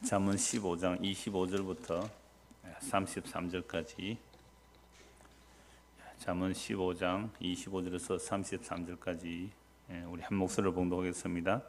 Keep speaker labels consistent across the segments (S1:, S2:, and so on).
S1: 잠언 15장 25절부터 33절까지. 잠언 15장 25절에서 33절까지 우리 한 목소리로 봉독하겠습니다.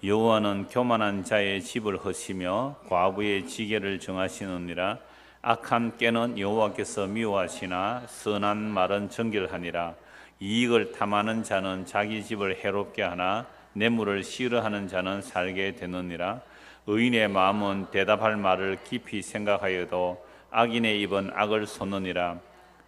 S1: 여호와는 교만한 자의 집을 허시며 과부의 지계를 정하시느니라. 악한 꾀는 여호와께서 미워하시나 선한 말은 정결하니라. 이익을 탐하는 자는 자기 집을 해롭게 하나 뇌물을 싫어하는 자는 살게 되느니라. 의인의 마음은 대답할 말을 깊이 생각하여도 악인의 입은 악을 솟느니라.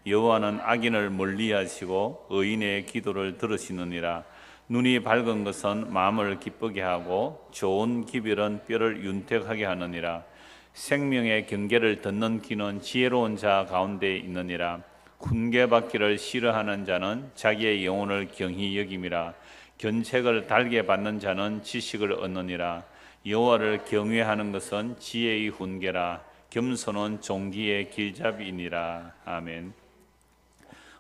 S1: 여호와는 악인을 멀리하시고 의인의 기도를 들으시느니라. 눈이 밝은 것은 마음을 기쁘게 하고 좋은 기별은 뼈를 윤택하게 하느니라. 생명의 경계를 듣는 귀는 지혜로운 자 가운데 있느니라. 훈계받기를 싫어하는 자는 자기의 영혼을 경히 여김이라. 견책을 달게 받는 자는 지식을 얻느니라. 여호와를 경외하는 것은 지혜의 훈계라. 겸손은 종기의 길잡이니라. 아멘.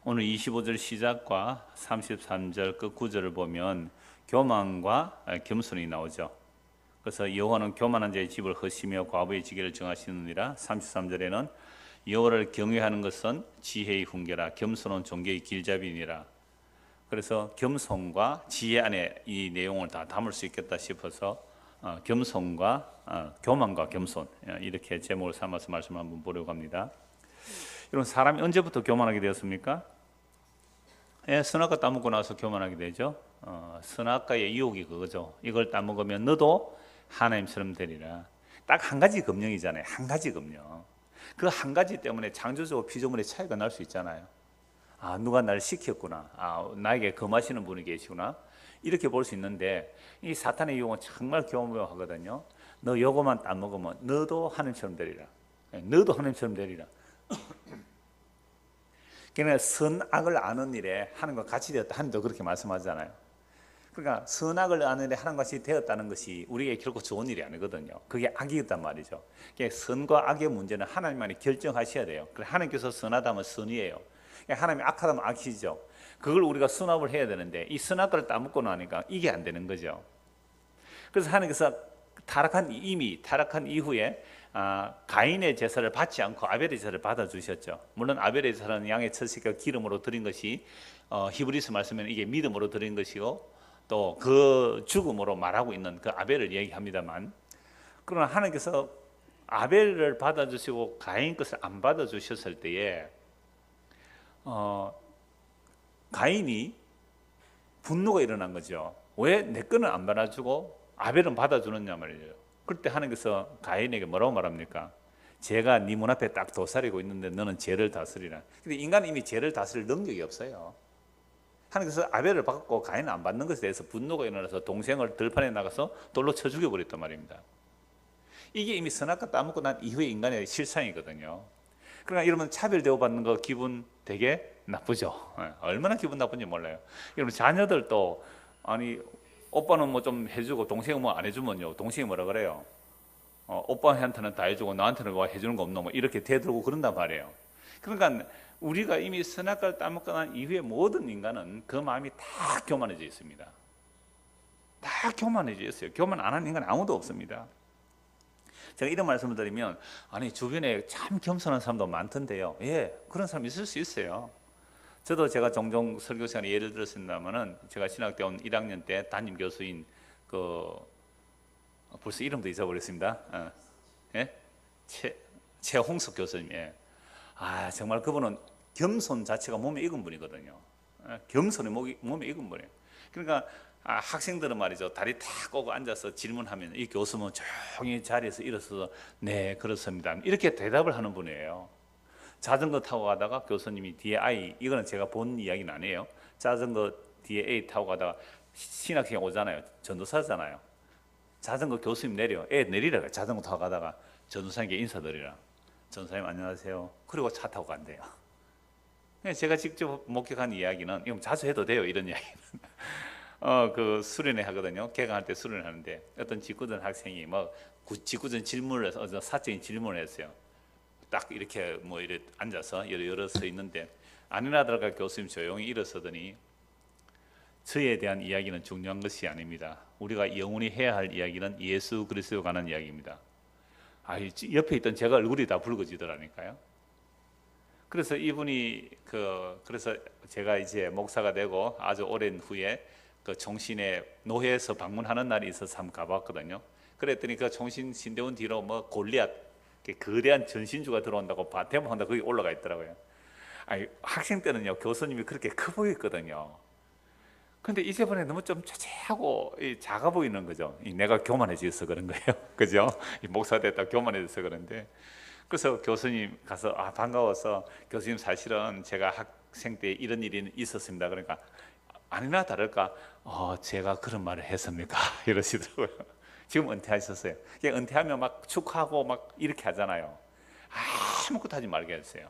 S1: 오늘 25절 시작과 33절 끝 구절을 보면 교만과 겸손이 나오죠. 그래서 여호와는 교만한 자의 집을 허시며 과부의 지계를 정하시느니라. 33절에는 여호와를 경외하는 것은 지혜의 훈계라. 겸손은 종기의 길잡이니라. 그래서 겸손과 지혜 안에 이 내용을 다 담을 수 있겠다 싶어서 겸손과 교만과 겸손 이렇게 제목을 삼아서 말씀을 한번 보려고 합니다. 여러분, 사람이 언제부터 교만하게 되었습니까? 선악과 따먹고 나서 교만하게 되죠. 선악과의 유혹이 그거죠. 이걸 따먹으면 너도 하나님처럼 되리라. 딱 한 가지 금령이잖아요. 한 가지 금령. 그 한 가지 때문에 창조주와 피조물의 차이가 날 수 있잖아요. 누가 날 시켰구나. 나에게 금하시는 분이 계시구나. 이렇게 볼 수 있는데 이 사탄의 유혹은 정말 교묘하거든요. 너 요거만 따먹으면 너도 하나님처럼 되리라. 너도 하나님처럼 되리라. 그러니까 선악을 아는 일에 하나님과 같이 되었다. 하나님도 그렇게 말씀하잖아요. 그러니까 선악을 아는 일에 하나님과 같이 되었다는 것이 우리에게 결코 좋은 일이 아니거든요. 그게 악이었단 말이죠. 그러니까 선과 악의 문제는 하나님만이 결정하셔야 돼요. 하나님께서 선하다면 선이에요. 하나님이 악하다면 악이죠. 그걸 우리가 수납을 해야 되는데 이 선악과를 따먹고 나니까 이게 안 되는 거죠. 그래서 하나님께서 타락한 이후에 가인의 제사를 받지 않고 아벨의 제사를 받아주셨죠. 물론 아벨의 제사는 양의 첫 기름으로 드린 것이 히브리서 말씀에는 이게 믿음으로 드린 것이고 또 그 죽음으로 말하고 있는 그 아벨을 얘기합니다만, 그러나 하나님께서 아벨을 받아주시고 가인 것을 안 받아주셨을 때에 가인이 분노가 일어난 거죠. 왜 내 거는 안 받아주고 아벨은 받아주느냐 말이에요. 그때 하나님께서 가인에게 뭐라고 말합니까? 죄가 네 문 앞에 딱 도사리고 있는데 너는 죄를 다스리라. 근데 인간은 이미 죄를 다스릴 능력이 없어요. 하나님께서 아벨을 받고 가인을 안 받는 것에 대해서 분노가 일어나서 동생을 들판에 나가서 돌로 쳐 죽여버렸단 말입니다. 이게 이미 선악과 따먹고 난 이후의 인간의 실상이거든요. 그러니까 여러분, 차별대우 받는 거 기분 되게 나쁘죠. 얼마나 기분 나쁜지 몰라요. 여러분, 자녀들도 오빠는 뭐 좀 해주고 동생은 뭐 안 해주면요, 동생이 뭐라 그래요? 오빠한테는 다 해주고 나한테는 뭐 해주는 거 없노? 뭐 이렇게 대들고 그런단 말이에요. 그러니까 우리가 이미 선악과를 따먹고 난 이후에 모든 인간은 그 마음이 다 교만해져 있습니다. 다 교만해져 있어요. 교만 안 하는 인간 아무도 없습니다. 제가 이런 말씀을 드리면 주변에 참 겸손한 사람도 많던데요. 예, 그런 사람 있을 수 있어요. 저도 제가 종종 설교 시간에 예를 들었습니다만은 제가 신학대원 1학년 때 담임 교수인 벌써 이름도 잊어버렸습니다. 예? 최홍석 교수님. 예. 정말 그분은 겸손 자체가 몸에 익은 분이거든요. 겸손이 몸에 익은 분이에요. 그러니까 학생들은 말이죠, 다리 탁 꼬고 앉아서 질문하면 이 교수는 조용히 자리에서 일어서서 네, 그렇습니다, 이렇게 대답을 하는 분이에요. 자전거 타고 가다가 교수님이 뒤에 이거는 제가 본 이야기는 아니에요. 자전거 뒤에 A 타고 가다가 신학생 오잖아요. 전도사잖아요. 자전거 교수님 내려. 내리라. 자전거 타고 가다가 전도사님께 인사드리라. 전도사님 안녕하세요. 그리고 차 타고 간대요. 제가 직접 목격한 이야기는, 이건 자주 해도 돼요, 이런 이야기는. 그 수련회 하거든요. 개강할 때 수련회 하는데 어떤 직구전 학생이 직구전 질문을 해서 사적인 질문을 했어요. 딱 이렇게 이렇게 앉아서 여러 서 있는데 아니나 다를까 교수님 조용히 일어서더니 저에 대한 이야기는 중요한 것이 아닙니다. 우리가 영원히 해야 할 이야기는 예수 그리스도에 관한 이야기입니다. 옆에 있던 제가 얼굴이 다 붉어지더라니까요. 그래서 이분이 그래서 제가 이제 목사가 되고 아주 오랜 후에 그 종신의 노회에서 방문하는 날이 있어서 한번 가봤거든요. 그랬더니 그 종신 신대원 뒤로 뭐 골리앗 거대한 전신주가 들어온다고 대모한다 거기 올라가 있더라고요. 학생 때는요 교수님이 그렇게 커 보였거든요. 근데 이제번에 너무 좀 자세하고 작아 보이는 거죠. 내가 교만해져서 그런 거예요. 그죠? 목사 됐다 교만해져서 그런데. 그래서 교수님 가서 반가워서 교수님 사실은 제가 학생 때 이런 일이 있었습니다. 그러니까 아니나 다를까 제가 그런 말을 했습니까? 이러시더라고요. 지금 은퇴하셨어요. 은퇴하면 막 축하하고 막 이렇게 하잖아요. 아무것도 하지 말게 했어요.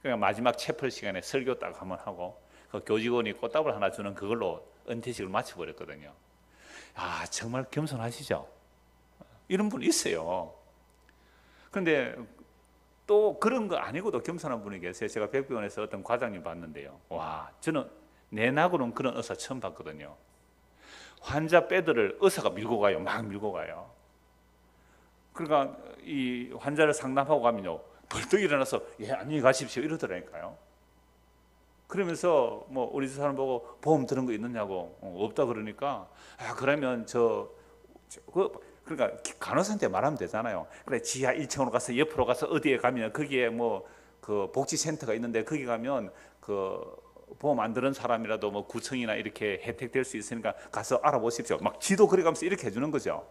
S1: 그러니까 마지막 채플 시간에 설교 딱 한번 하고 그 교직원이 꽃다발 하나 주는 그걸로 은퇴식을 마쳐버렸거든요. 정말 겸손하시죠? 이런 분 있어요. 그런데 또 그런 거 아니고도 겸손한 분이 계세요. 제가 백병원에서 어떤 과장님 봤는데요. 저는 내 나고는 그런 의사 처음 봤거든요. 환자 배드를 의사가 밀고 가요. 막 밀고 가요. 그러니까 이 환자를 상담하고 가면요, 벌떡 일어나서 안녕히 가십시오 이러더라니까요. 그러면서 뭐 우리 사람 보고 보험 들은 거 있느냐고 없다 그러니까 그러면 그러니까 간호사한테 말하면 되잖아요. 그래 지하 1층으로 가서 옆으로 가서 어디에 가면 거기에 뭐 그 복지센터가 있는데 거기 가면 그 보험 안 들은 사람이라도 뭐 9층이나 이렇게 혜택 될 수 있으니까 가서 알아보십시오. 막 지도 그려가면서 이렇게 해주는 거죠.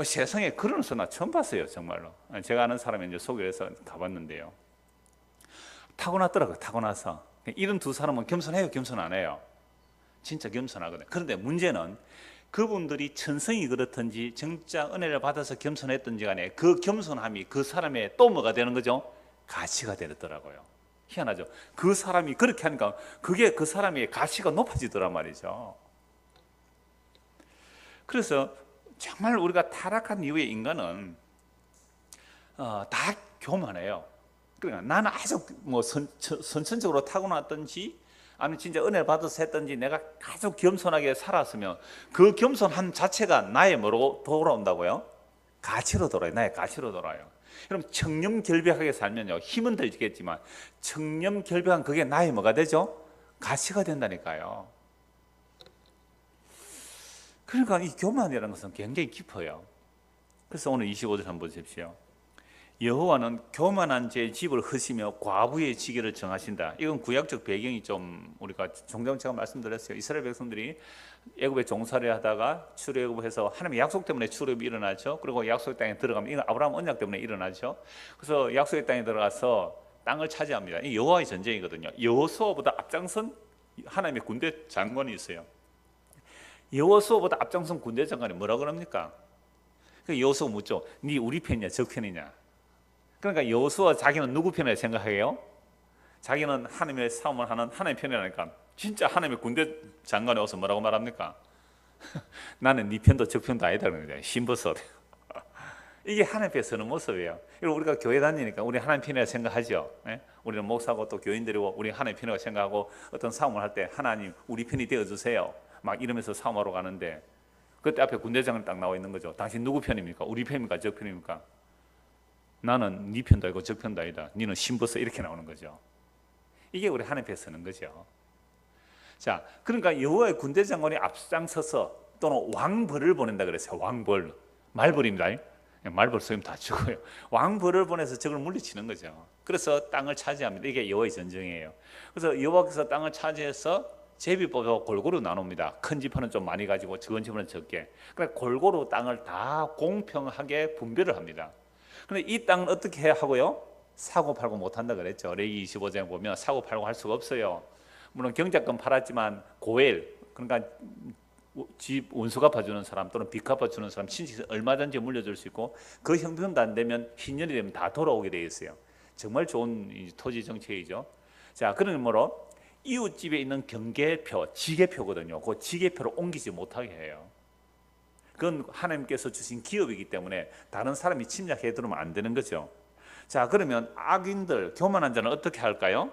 S1: 세상에 그런 의사 나 처음 봤어요, 정말로. 제가 아는 사람이 이제 소개를 해서 가봤는데요. 타고났더라고요. 타고나서. 이런 두 사람은 겸손해요, 겸손 안 해요? 진짜 겸손하거든요. 그런데 문제는 그분들이 천성이 그렇든지 정자 은혜를 받아서 겸손했든지 간에 그 겸손함이 그 사람의 또 뭐가 되는 거죠? 가치가 되더라고요. 희한하죠. 그 사람이 그렇게 하니까 그게 그 사람의 가치가 높아지더란 말이죠. 그래서 정말 우리가 타락한 이후의 인간은 다 교만해요. 그러니까 나는 아주 뭐 선천적으로 타고났든지 아니면 진짜 은혜를 받아서 했든지 내가 아주 겸손하게 살았으면 그 겸손함 자체가 나의 뭐로 돌아온다고요? 가치로 돌아요. 나의 가치로 돌아요. 여러분 청렴결백하게 살면요 힘은 들겠지만 청렴결백한 그게 나의 뭐가 되죠? 가치가 된다니까요. 그러니까 이 교만이라는 것은 굉장히 깊어요. 그래서 오늘 25절 한번 보십시오. 여호와는 교만한 자의 집을 흩으며 과부의 지게를 정하신다. 이건 구약적 배경이 좀 우리가 종종 제가 말씀드렸어요. 이스라엘 백성들이 애굽에 종살이 하다가 출애굽해서 하나님의 약속 때문에 출애굽이 일어나죠. 그리고 약속의 땅에 들어가면 이건 아브라함 언약 때문에 일어나죠. 그래서 약속의 땅에 들어가서 땅을 차지합니다. 이 여호와의 전쟁이거든요. 여호수아보다 앞장선 하나님의 군대 장관이 있어요. 여호수아보다 앞장선 군대 장관이 뭐라 그럽니까? 여호수아 묻죠. 네 우리 편이냐 적 편이냐? 그러니까 여호수아 자기는 누구 편이라고 생각해요? 자기는 하나님의 싸움을 하는 하나님 편이라니까. 진짜 하나님의 군대 장관이 와서 뭐라고 말합니까? 나는 네 편도 적 편도 아니다 그러는 거예요. 신버섯. 이게 하나님 앞에 서는 모습이에요. 우리가 교회 다니니까 우리 하나님 편이라고 생각하죠. 우리는 목사고 또 교인들이고 우리 하나님 편이라고 생각하고 어떤 싸움을 할 때 하나님 우리 편이 되어주세요. 막 이러면서 싸움하러 가는데 그때 앞에 군대장은 딱 나와 있는 거죠. 당신 누구 편입니까? 우리 편입니까? 적 편입니까? 나는 네 편도 아니고 적 편도 아니다. 너는 신버섯 이렇게 나오는 거죠. 이게 우리 하나님 앞에 서는 거죠. 자, 그러니까 여호와의 군대 장관이 앞장서서 또는 왕벌을 보낸다 그랬어요. 왕벌, 말벌입니다. 말벌 쏘면 다 죽어요. 왕벌을 보내서 적을 물리치는 거죠. 그래서 땅을 차지합니다. 이게 여호와의 전쟁이에요. 그래서 여호와께서 땅을 차지해서 제비뽑아서 골고루 나눕니다. 큰 지파는 좀 많이 가지고 적은 지파는 적게. 그러니까 골고루 땅을 다 공평하게 분배를 합니다. 그런데 이 땅은 어떻게 해야 하고요? 사고 팔고 못한다 그랬죠. 레위 25장에 보면 사고 팔고 할 수가 없어요. 물론 경작권 팔았지만 고엘, 그러니까 집 원수 갚아주는 사람 또는 빚 갚아주는 사람 친척이 얼마든지 물려줄 수 있고 그 형편도 안 되면 흰년이 되면 다 돌아오게 되어 있어요. 정말 좋은 토지 정책이죠. 자, 그러므로 이웃집에 있는 경계표, 지계표거든요. 그 지계표를 옮기지 못하게 해요. 그건 하나님께서 주신 기업이기 때문에 다른 사람이 침략해 들어오면 안 되는 거죠. 자, 그러면 악인들, 교만한 자는 어떻게 할까요?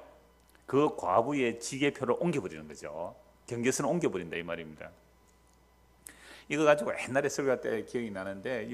S1: 그 과부의 지계표를 옮겨버리는 거죠. 경계선을 옮겨버린다 이 말입니다. 이거 가지고 옛날에 설교할 때 기억이 나는데,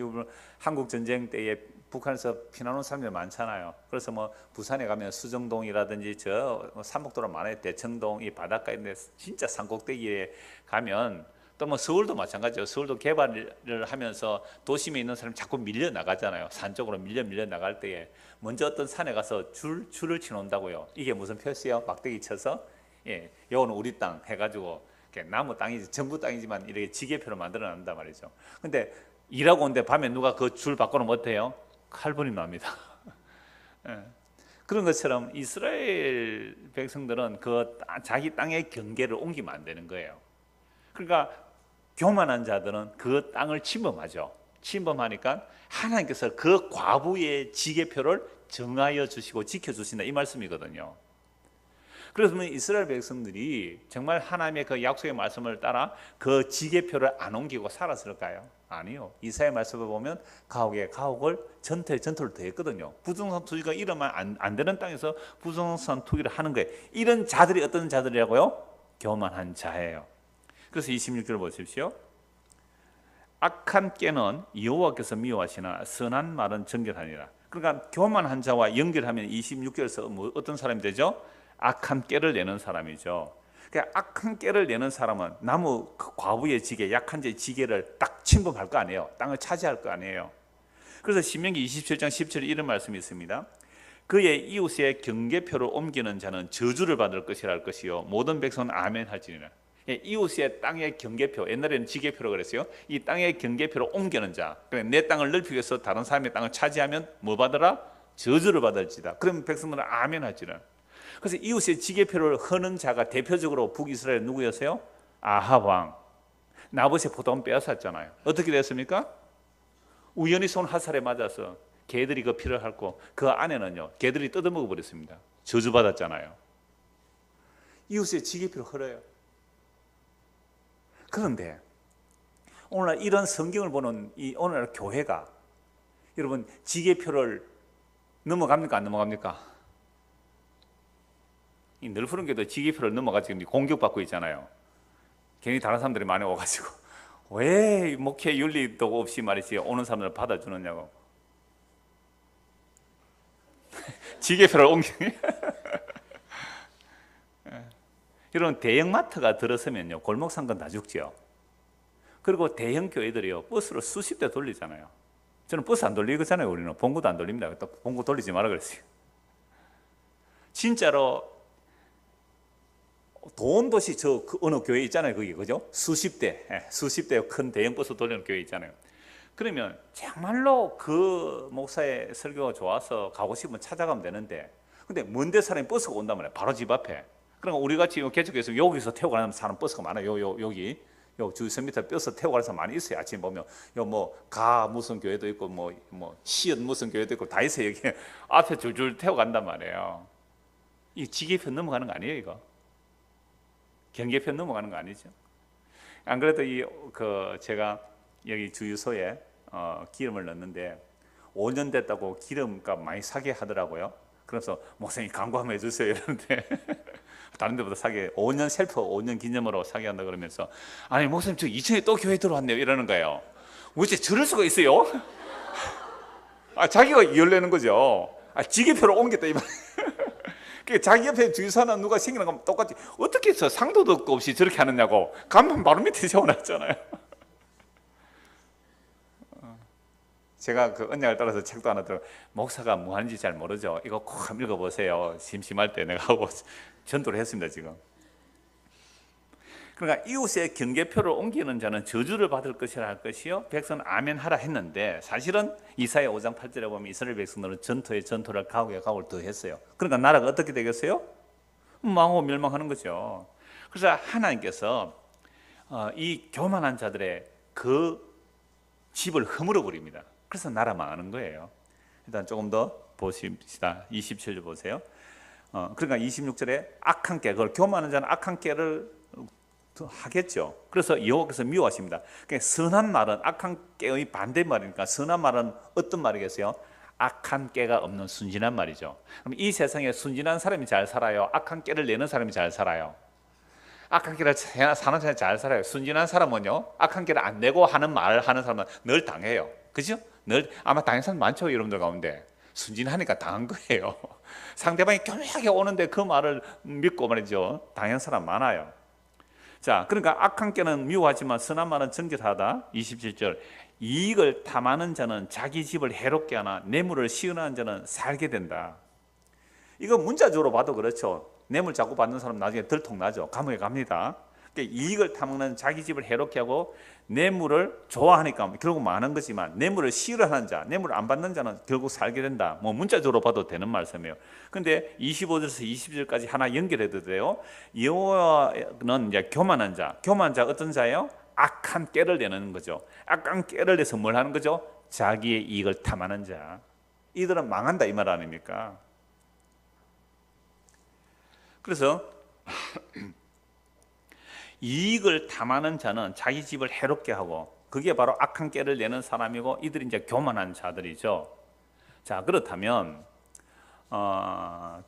S1: 한국 전쟁 때에 북한에서 피난 온 사람들이 많잖아요. 그래서 뭐 부산에 가면 수정동이라든지 저 삼목도로 많아요. 대청동 이 바닷가인데 진짜 산꼭대기에 가면, 또 뭐 서울도 마찬가지예요. 서울도 개발을 하면서 도심에 있는 사람이 자꾸 밀려 나가잖아요. 산 쪽으로 밀려 나갈 때에 먼저 어떤 산에 가서 줄을 치놓는다고요. 이게 무슨 표시예요? 막대기 쳐서, 예, 요거는 우리 땅 해가지고 나무 땅이지, 정부 땅이지만 이렇게 지게표로 만들어 놨단 말이죠. 근데 일하고 오는데 밤에 누가 그 줄 바꿔놓으면 어때요? 칼분이 납니다. 예. 그런 것처럼 이스라엘 백성들은 그 자기 땅의 경계를 옮기면 안 되는 거예요. 그러니까 교만한 자들은 그 땅을 침범하죠. 침범하니까 하나님께서 그 과부의 지게표를 정하여 주시고 지켜주신다, 이 말씀이거든요. 그래서 이스라엘 백성들이 정말 하나님의 그 약속의 말씀을 따라 그 지게표를 안 옮기고 살았을까요? 아니요. 이사야 말씀을 보면 가옥에 가옥을, 전투에 전투를 더했거든요. 부동산 투기가 이러면 안 되는 땅에서 부동산 투기를 하는 거예요. 이런 자들이 어떤 자들이라고요? 교만한 자예요. 그래서 26절 보십시오. 악한 깨는 여호와께서 미워하시나 선한 말은 정결하니라. 그러니까 교만한 자와 연결하면 26절에서 어떤 사람이 되죠? 악한 깨를 내는 사람이죠. 그러니까 악한 깨를 내는 사람은 나무 과부의 지게, 약한 자의 지게를 딱 침범할 거 아니에요. 땅을 차지할 거 아니에요. 그래서 신명기 27장 10절에 이런 말씀이 있습니다. 그의 이웃의 경계표를 옮기는 자는 저주를 받을 것이라 할 것이요 모든 백성은 아멘 할지니라. 이웃의 땅의 경계표, 옛날에는 지게표로 그랬어요. 이 땅의 경계표를 옮기는 자, 내 땅을 넓히기 위해서 다른 사람의 땅을 차지하면 뭐 받으라? 저주를 받을지다. 그러면 백성들은 아멘 할지라. 그래서 이웃의 지게표를 허는 자가 대표적으로 북이스라엘 누구였어요? 아합 왕. 나봇의 포도원 빼앗았잖아요. 어떻게 됐습니까? 우연히 손 화살에 맞아서 개들이 그 피를 핥고 그 안에는요 개들이 뜯어먹어 버렸습니다. 저주받았잖아요. 이웃의 지게표를 헐어요. 그런데 오늘날 이런 성경을 보는 이 오늘날 교회가 여러분 지게표를 넘어갑니까 안 넘어갑니까? 이 늘푸른 교도 지게표를 넘어가지고 공격받고 있잖아요. 괜히 다른 사람들이 많이 와가지고 왜 목회 윤리도 없이 말이지 오는 사람들을 받아주느냐고. 지게표를 옮기니. 이런 대형마트가 들어서면요 골목 상권 다 죽죠. 그리고 대형 교회들이요 버스를 수십 대 돌리잖아요. 저는 버스 안 돌리잖아요. 우리는 봉구도 안 돌립니다. 또 봉구 돌리지 마라 그랬어요. 진짜로 도원도시 저 어느 교회 있잖아요. 거기 그죠? 수십 대 큰 대형 버스 돌리는 교회 있잖아요. 그러면 정말로 그 목사의 설교가 좋아서 가고 싶으면 찾아가면 되는데, 근데 먼데 사람이 버스가 온단 말이에요. 바로 집 앞에. 그러니까 우리 같이 개척해서 여기서 태워 가는 사람 버스가 많아요. 여기 주 3m 버스 태워 가는 사람 많이 있어요. 아침 보면 가 무슨 교회도 있고 시연 무슨 교회도 있고 다 있어요. 여기 앞에 줄줄 태워 간단 말이에요. 이 지게표 넘어가는 거 아니에요, 이거? 경계표 넘어가는 거 아니죠? 안 그래도 제가 여기 주유소에 기름을 넣는데 5년 됐다고 기름값 많이 사게 하더라고요. 그래서 목사님 광고 한번 해주세요 이러는데 다른 데보다 사게 5년 셀프 5년 기념으로 사게 한다 그러면서 아니 목사님 저 2층에 또 교회 들어왔네요 이러는 거예요. 어째 저럴 수가 있어요? 자기가 열내는 거죠. 지게표를 옮겼다 이 말. 자기 옆에 주유소 하나 누가 생기는 거면 똑같이 어떻게 해서 상도덕 없이 저렇게 하느냐고. 간판 바로 밑에 세워놨잖아요. 제가 그 언약을 따라서 책도 하나 들어 목사가 뭐 하는지 잘 모르죠. 이거 꼭 한번 읽어보세요. 심심할 때 내가 하고 전도를 했습니다 지금. 그러니까 이웃의 경계표를 옮기는 자는 저주를 받을 것이라 할 것이요 백성은 아멘 하라 했는데, 사실은 이사야 5장 8절에 보면 이스라엘 백성들은 전투에 전투를 가옥에 가옥을 더했어요. 그러니까 나라가 어떻게 되겠어요? 망하고 멸망하는 거죠. 그래서 하나님께서 이 교만한 자들의 그 집을 허물어 버립니다. 그래서 나라 망하는 거예요. 일단 조금 더 보십시다. 27절 보세요. 그러니까 26절에 악한 깨, 그걸 교만한 자는 악한 깨를 하겠죠. 그래서 여호와께서 미워하십니다. 그러니까 선한 말은 악한 깨의 반대말이니까 선한 말은 어떤 말이겠어요? 악한 깨가 없는 순진한 말이죠. 그럼 이 세상에 순진한 사람이 잘 살아요? 악한 깨를 내는 사람이 잘 살아요? 악한 길을 사는 사람이 잘 살아요. 순진한 사람은요, 악한 길을 안 내고 하는 말을 하는 사람은 늘 당해요. 그죠? 늘 아마 당한 사람 많죠, 여러분들 가운데. 순진하니까 당한 거예요. 상대방이 교묘하게 오는데 그 말을 믿고 말이죠, 당한 사람 많아요. 자, 그러니까 악한 깨는 미워하지만 선한 말은 정결하다. 27절, 이익을 탐하는 자는 자기 집을 해롭게 하나 뇌물을 시은하는 자는 살게 된다. 이거 문자적으로 봐도 그렇죠. 뇌물 자꾸 받는 사람 나중에 들통나죠. 감옥에 갑니다. 그러니까 이익을 탐하는 자기 집을 해롭게 하고 뇌물을 좋아하니까 결국 많은 거지만 뇌물을 싫어하는 자, 뇌물을 안 받는 자는 결국 살게 된다. 뭐 문자적으로 봐도 되는 말씀이에요. 근데 25절에서 20절까지 하나 연결해도 돼요. 여호와는 이제 교만한 자, 교만한 자 어떤 자예요? 악한 깨를 내는 거죠. 악한 깨를 내서 뭘 하는 거죠? 자기의 이익을 탐하는 자. 이들은 망한다 이 말 아닙니까? 그래서 이익을 탐하는 자는 자기 집을 해롭게 하고 그게 바로 악한 깨를 내는 사람이고 이들이 이제 교만한 자들이죠. 자, 그렇다면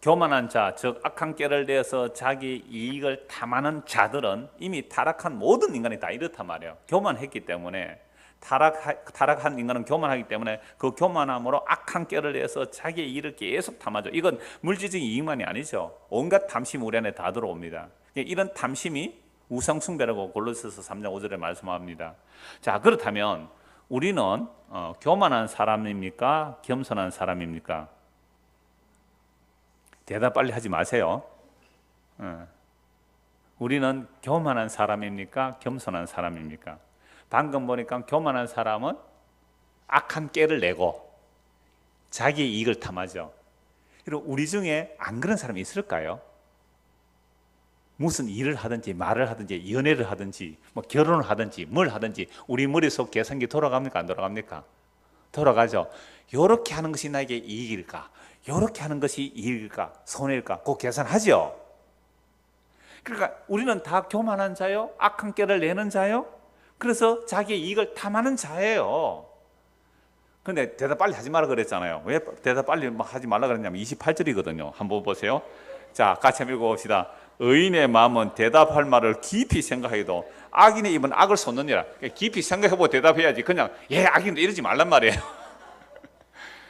S1: 교만한 자, 즉 악한 깨를 내서 자기 이익을 탐하는 자들은 이미 타락한 모든 인간이 다 이렇단 말이에요. 교만했기 때문에 타락한 인간은 교만하기 때문에 그 교만함으로 악한 깨를 내서 자기의 이익을 계속 탐하죠. 이건 물질적인 이익만이 아니죠. 온갖 탐심이 우리 안에 다 들어옵니다. 이런 탐심이 우상숭배라고 골로새서 3장 5절에 말씀합니다. 자, 그렇다면 우리는 교만한 사람입니까? 겸손한 사람입니까? 대답 빨리 하지 마세요. 우리는 교만한 사람입니까? 겸손한 사람입니까? 방금 보니까 교만한 사람은 악한 깨를 내고 자기의 이익을 탐하죠. 그리고 우리 중에 안 그런 사람이 있을까요? 무슨 일을 하든지 말을 하든지 연애를 하든지 뭐 결혼을 하든지 뭘 하든지 우리 머릿속 계산기 돌아갑니까? 안 돌아갑니까? 돌아가죠. 이렇게 하는 것이 나에게 이익일까? 이렇게 하는 것이 이익일까? 손해일까? 그 계산하죠. 그러니까 우리는 다 교만한 자요, 악한 깨를 내는 자요, 그래서 자기의 이익을 탐하는 자예요. 근데 대답 빨리 하지 말라 그랬잖아요. 왜 대답 빨리 하지 말라 그랬냐면 28절이거든요. 한번 보세요. 자, 같이 한번 읽어봅시다. 의인의 마음은 대답할 말을 깊이 생각해도 악인의 입은 악을 쏟느니라. 깊이 생각해보고 대답해야지. 그냥 악인데 이러지 말란 말이에요.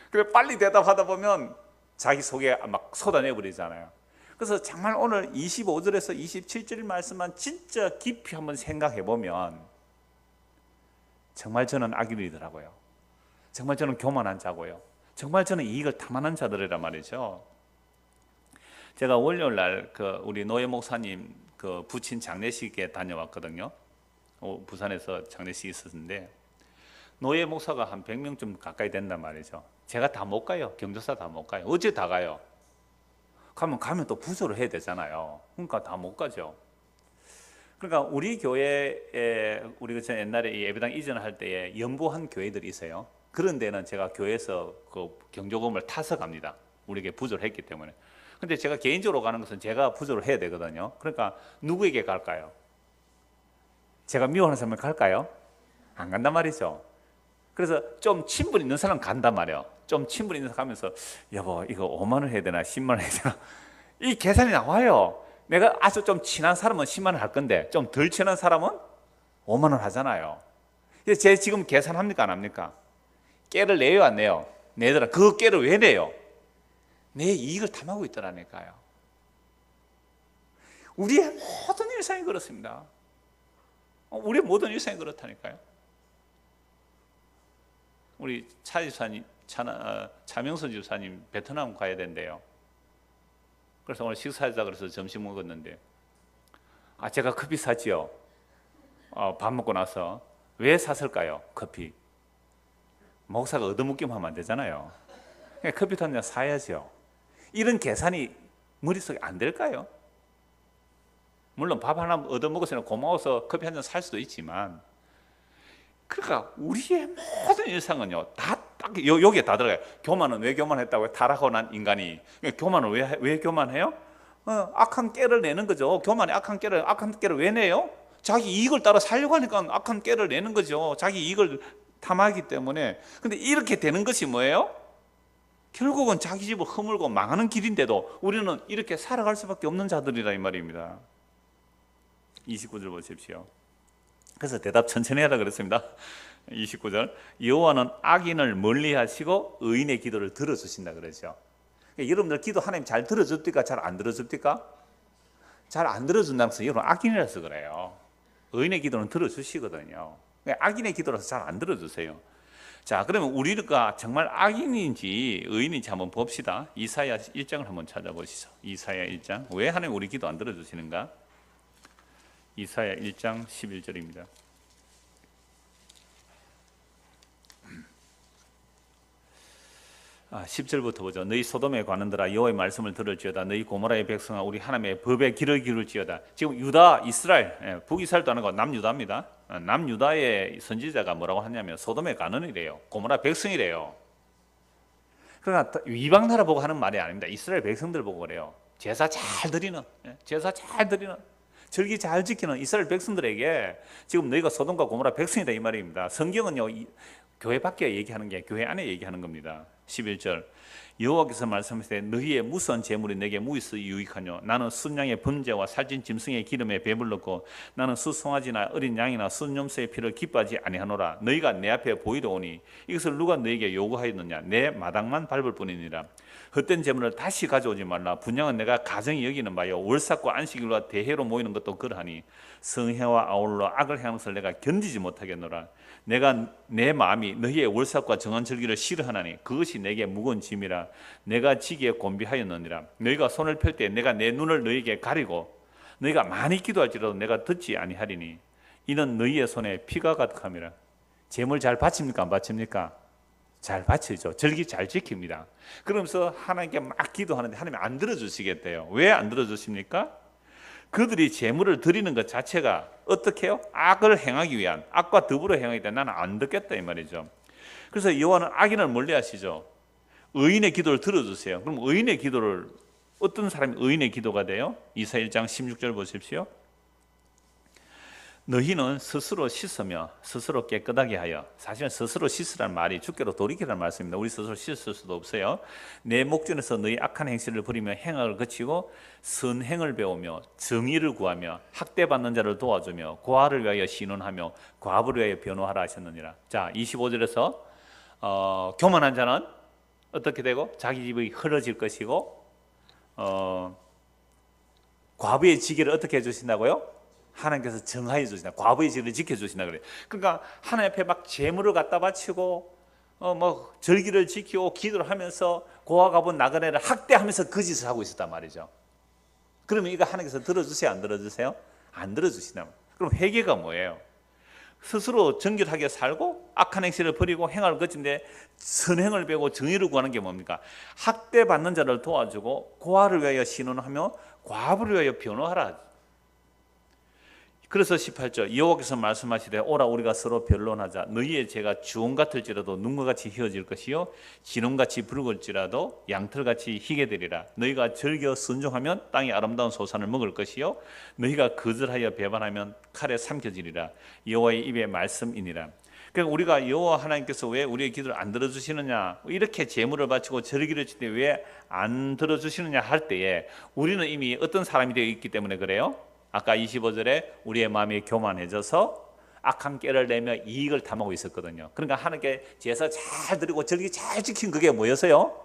S1: 그래 빨리 대답하다 보면 자기 속에 막 쏟아내버리잖아요. 그래서 정말 오늘 25절에서 27절 말씀만 진짜 깊이 한번 생각해보면 정말 저는 악인이더라고요. 정말 저는 교만한 자고요. 정말 저는 이익을 탐하는 자들이란 말이죠. 제가 월요일 날 우리 노예 목사님 부친 장례식에 다녀왔거든요. 부산에서 장례식이 있었는데 노예 목사가 한 100명쯤 가까이 된단 말이죠. 제가 다 못 가요. 경조사 다 못 가요. 어째 다 가요? 가면 또 부조를 해야 되잖아요. 그러니까 다 못 가죠. 그러니까 우리 교회에 우리가 옛날에 이 예배당 이전할 때에 연보한 교회들이 있어요. 그런 데는 제가 교회에서 그 경조금을 타서 갑니다. 우리에게 부조를 했기 때문에. 근데 제가 개인적으로 가는 것은 제가 부조를 해야 되거든요. 그러니까 누구에게 갈까요? 제가 미워하는 사람에게 갈까요? 안 간단 말이죠. 그래서 좀 친분 있는 사람 간단 말이에요. 좀 친분 있는 사람 가면서 여보 이거 5만 원 해야 되나 10만 원 해야 되나 이 계산이 나와요. 내가 아주 좀 친한 사람은 10만 원 할 건데 좀 덜 친한 사람은 5만 원 하잖아요. 그래서 제 지금 계산합니까 안 합니까? 깨를 내요 안 내요? 내더라. 그 깨를 왜 내요? 내 이익을 탐하고 있더라니까요. 우리의 모든 일상이 그렇습니다. 우리의 모든 일상이 그렇다니까요. 우리 차명선 집사님 베트남 가야 된대요. 그래서 오늘 식사하자 그래서 점심 먹었는데 제가 커피 샀지요. 밥 먹고 나서 왜 샀을까요? 커피. 목사가 얻어먹기만 하면 안 되잖아요. 커피도 한 잔 사야죠. 이런 계산이 머릿속에 안 될까요? 물론 밥 하나 얻어먹었으면 고마워서 커피 한 잔 살 수도 있지만 그러니까 우리의 모든 일상은요 다 딱 여기에 다 들어가요. 교만은 왜 교만했다고요? 타락하고 난 인간이. 교만은 왜 교만해요? 악한 깨를 내는 거죠. 교만이 악한 깨를 왜 내요? 자기 이익을 따라 살려고 하니까 악한 깨를 내는 거죠. 자기 이익을 탐하기 때문에. 근데 이렇게 되는 것이 뭐예요? 결국은 자기 집을 허물고 망하는 길인데도 우리는 이렇게 살아갈 수밖에 없는 자들이라 이 말입니다. 29절 보십시오. 그래서 대답 천천히 하라 그랬습니다. 29절 여호와는 악인을 멀리하시고 의인의 기도를 들어주신다 그러죠. 그러니까 여러분들 기도 하나님 잘 들어줍니까? 잘 안 들어줍니까? 잘 안 들어준다는 것은 여러분 악인이라서 그래요. 의인의 기도는 들어주시거든요. 그러니까 악인의 기도라서 잘 안 들어주세요. 자, 그러면 우리가 정말 악인인지 의인인지 한번 봅시다. 이사야 1장을 한번 찾아보시죠. 이사야 1장. 왜 하나님 우리 기도 안 들어주시는가? 이사야 1장 11절입니다. 10절부터 보죠. 너희 소돔에 관한들아 여호와의 말씀을 들을지어다. 너희 고모라의 백성아 우리 하나님의 법에 귀를 기울지어다. 지금 유다, 이스라엘, 북이스라엘도 아니고 남유다입니다. 남유다의 선지자가 뭐라고 하냐면 소돔에 가는이래요. 고모라 백성이래요. 그러나 이방 나라 보고 하는 말이 아닙니다. 이스라엘 백성들 보고 그래요. 제사 잘 드리는 절기 잘 지키는 이스라엘 백성들에게 지금 너희가 소돔과 고모라 백성이다 이 말입니다. 성경은요 교회 밖에 얘기하는 게 교회 안에 얘기하는 겁니다. 11절 여호와께서 말씀하시되 너희의 무슨 재물이 내게 무엇이 유익하뇨? 나는 순양의 번제와 살찐 짐승의 기름에 배불렀고 나는 수송아지나 어린 양이나 순염소의 피를 기뻐하지 아니하노라. 너희가 내 앞에 보이러 오니 이것을 누가 너에게 요구하였느냐? 내 마당만 밟을 뿐이니라. 헛된 재물을 다시 가져오지 말라. 분양은 내가 가정이 여기는 바요 월삭과 안식일과 대회로 모이는 것도 그러하니 성회와 아울러 악을 행하는 것을 내가 견디지 못하겠노라. 내가 내 마음이 너희의 월삭과 정한 절기를 싫어하나니 그것이 내게 무거운 짐이라. 내가 지기에 곤비하였느니라. 너희가 손을 펼 때 내가 내 눈을 너희에게 가리고 너희가 많이 기도할지라도 내가 듣지 아니하리니 이는 너희의 손에 피가 가득함이라. 재물 잘 바칩니까? 안 바칩니까? 잘 바치죠. 절기 잘 지킵니다. 그러면서 하나님께 막 기도하는데 하나님이 안 들어주시겠대요. 왜 안 들어주십니까? 그들이 재물을 드리는 것 자체가 어떻게 해요? 악을 행하기 위한, 악과 더불어 행하기 때문에 나는 안 듣겠다 이 말이죠. 그래서 여호와는 악인을 멀리하시죠. 의인의 기도를 들어주세요. 그럼 의인의 기도를 어떤 사람이 의인의 기도가 돼요? 이사야 1장 16절 보십시오. 너희는 스스로 씻으며 스스로 깨끗하게 하여. 사실은 스스로 씻으라는 말이 주께로 돌이키라는 말씀입니다. 우리 스스로 씻을 수도 없어요. 내 목전에서 너희 악한 행실을 버리며 행악을 그치고 선행을 배우며 정의를 구하며 학대받는 자를 도와주며 고아를 위하여 신원하며 과부를 위하여 변호하라 하셨느니라. 자, 25절에서 교만한 자는 어떻게 되고 자기 집이 흐려질 것이고 과부의 지기를 어떻게 해주신다고요? 하나님께서 정하여 주신다. 과부의 지를 지켜주신다 그래요. 그러니까 하나님 앞에 막 재물을 갖다 바치고 뭐 절기를 지키고 기도를 하면서 고아 과부 나그네를 학대하면서 그 짓을 하고 있었단 말이죠. 그러면 이거 하나님께서 들어주세요? 안 들어주세요? 안 들어주신다. 그럼 회개가 뭐예요? 스스로 정결하게 살고 악한 행실을 버리고 행할 것인데 선행을 배우고 정의를 구하는 게 뭡니까? 학대받는 자를 도와주고 고아를 위하여 신원하며 과부를 위하여 변호하라. 그래서 18절 여호와께서 말씀하시되 오라 우리가 서로 변론하자. 너희의 죄가 주홍 같을지라도 눈과 같이 희어질 것이요 진홍같이 붉을지라도 양털같이 희게 되리라. 너희가 즐겨 순종하면 땅의 아름다운 소산을 먹을 것이요 너희가 거절하여 배반하면 칼에 삼켜지리라. 여호와의 입의 말씀이니라. 그러니까 우리가 여호와 하나님께서 왜 우리의 기도를 안 들어주시느냐, 이렇게 제물을 바치고 절기를 지때 왜 안 들어주시느냐 할 때에 우리는 이미 어떤 사람이 되어 있기 때문에 그래요. 아까 25절에 우리의 마음이 교만해져서 악한 깨를 내며 이익을 탐하고 있었거든요. 그러니까 하나님께 제사 잘 드리고 절기 잘 지킨 그게 뭐였어요?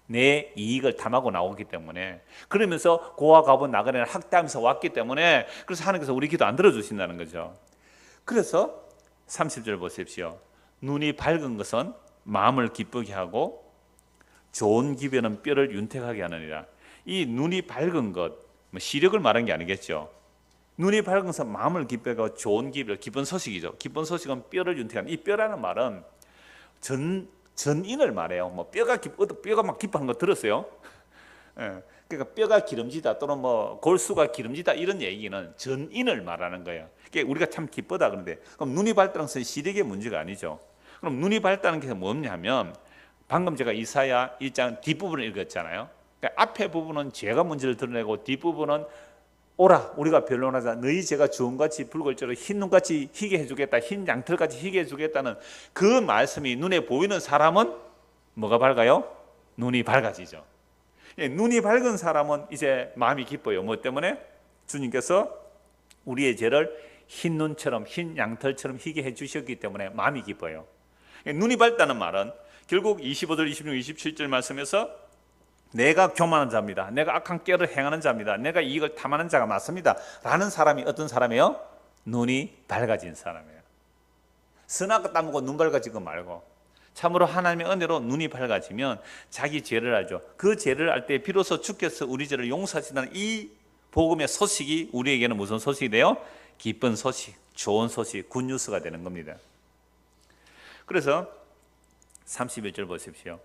S1: 내 이익을 탐하고 나오기 때문에, 그러면서 고아 과부 나그네를 학대하면서 왔기 때문에, 그래서 하나님께서 우리 기도 안 들어주신다는 거죠. 그래서 30절 보십시오. 눈이 밝은 것은 마음을 기쁘게 하고 좋은 기별은 뼈를 윤택하게 하느니라. 이 눈이 밝은 것, 시력을 말한 게 아니겠죠. 눈이 밝은 것은 마음을 기쁘게 하고 좋은 기별, 기쁜 소식이죠. 기쁜 소식은 뼈를 윤택하는. 이 뼈라는 말은 전인을 말해요. 뭐 뼈가 막 기뻐하는 거 들었어요? 예. 그러니까 뼈가 기름지다 또는 뭐 골수가 기름지다 이런 얘기는 전인을 말하는 거예요. 그러니까 우리가 참 기쁘다 그런데, 그럼 눈이 밝다는 것은 시력의 문제가 아니죠. 그럼 눈이 밝다는 게 뭐냐면, 방금 제가 이사야 1장 뒷부분을 읽었잖아요. 그러니까 앞에 부분은 죄가 문제를 드러내고 뒷부분은 오라 우리가 변론하자. 너희 죄가 주홍같이 붉을지로 흰 눈같이 희게 해주겠다. 흰 양털같이 희게 해주겠다는 그 말씀이 눈에 보이는 사람은 뭐가 밝아요? 눈이 밝아지죠. 눈이 밝은 사람은 이제 마음이 기뻐요. 뭐 때문에? 주님께서 우리의 죄를 흰 눈처럼 흰 양털처럼 희게 해주셨기 때문에 마음이 기뻐요. 눈이 밝다는 말은 결국 25절, 26, 27절 말씀에서 내가 교만한 자입니다. 내가 악한 꾀를 행하는 자입니다. 내가 이익을 탐하는 자가 맞습니다. 라는 사람이 어떤 사람이에요? 눈이 밝아진 사람이에요. 선악을 따먹고 눈 밝아진 거 말고 참으로 하나님의 은혜로 눈이 밝아지면 자기 죄를 알죠. 그 죄를 알 때 비로소 주께서 우리 죄를 용서하신다는 이 복음의 소식이 우리에게는 무슨 소식이 돼요? 기쁜 소식, 좋은 소식, 굿뉴스가 되는 겁니다. 그래서 31절 보십시오.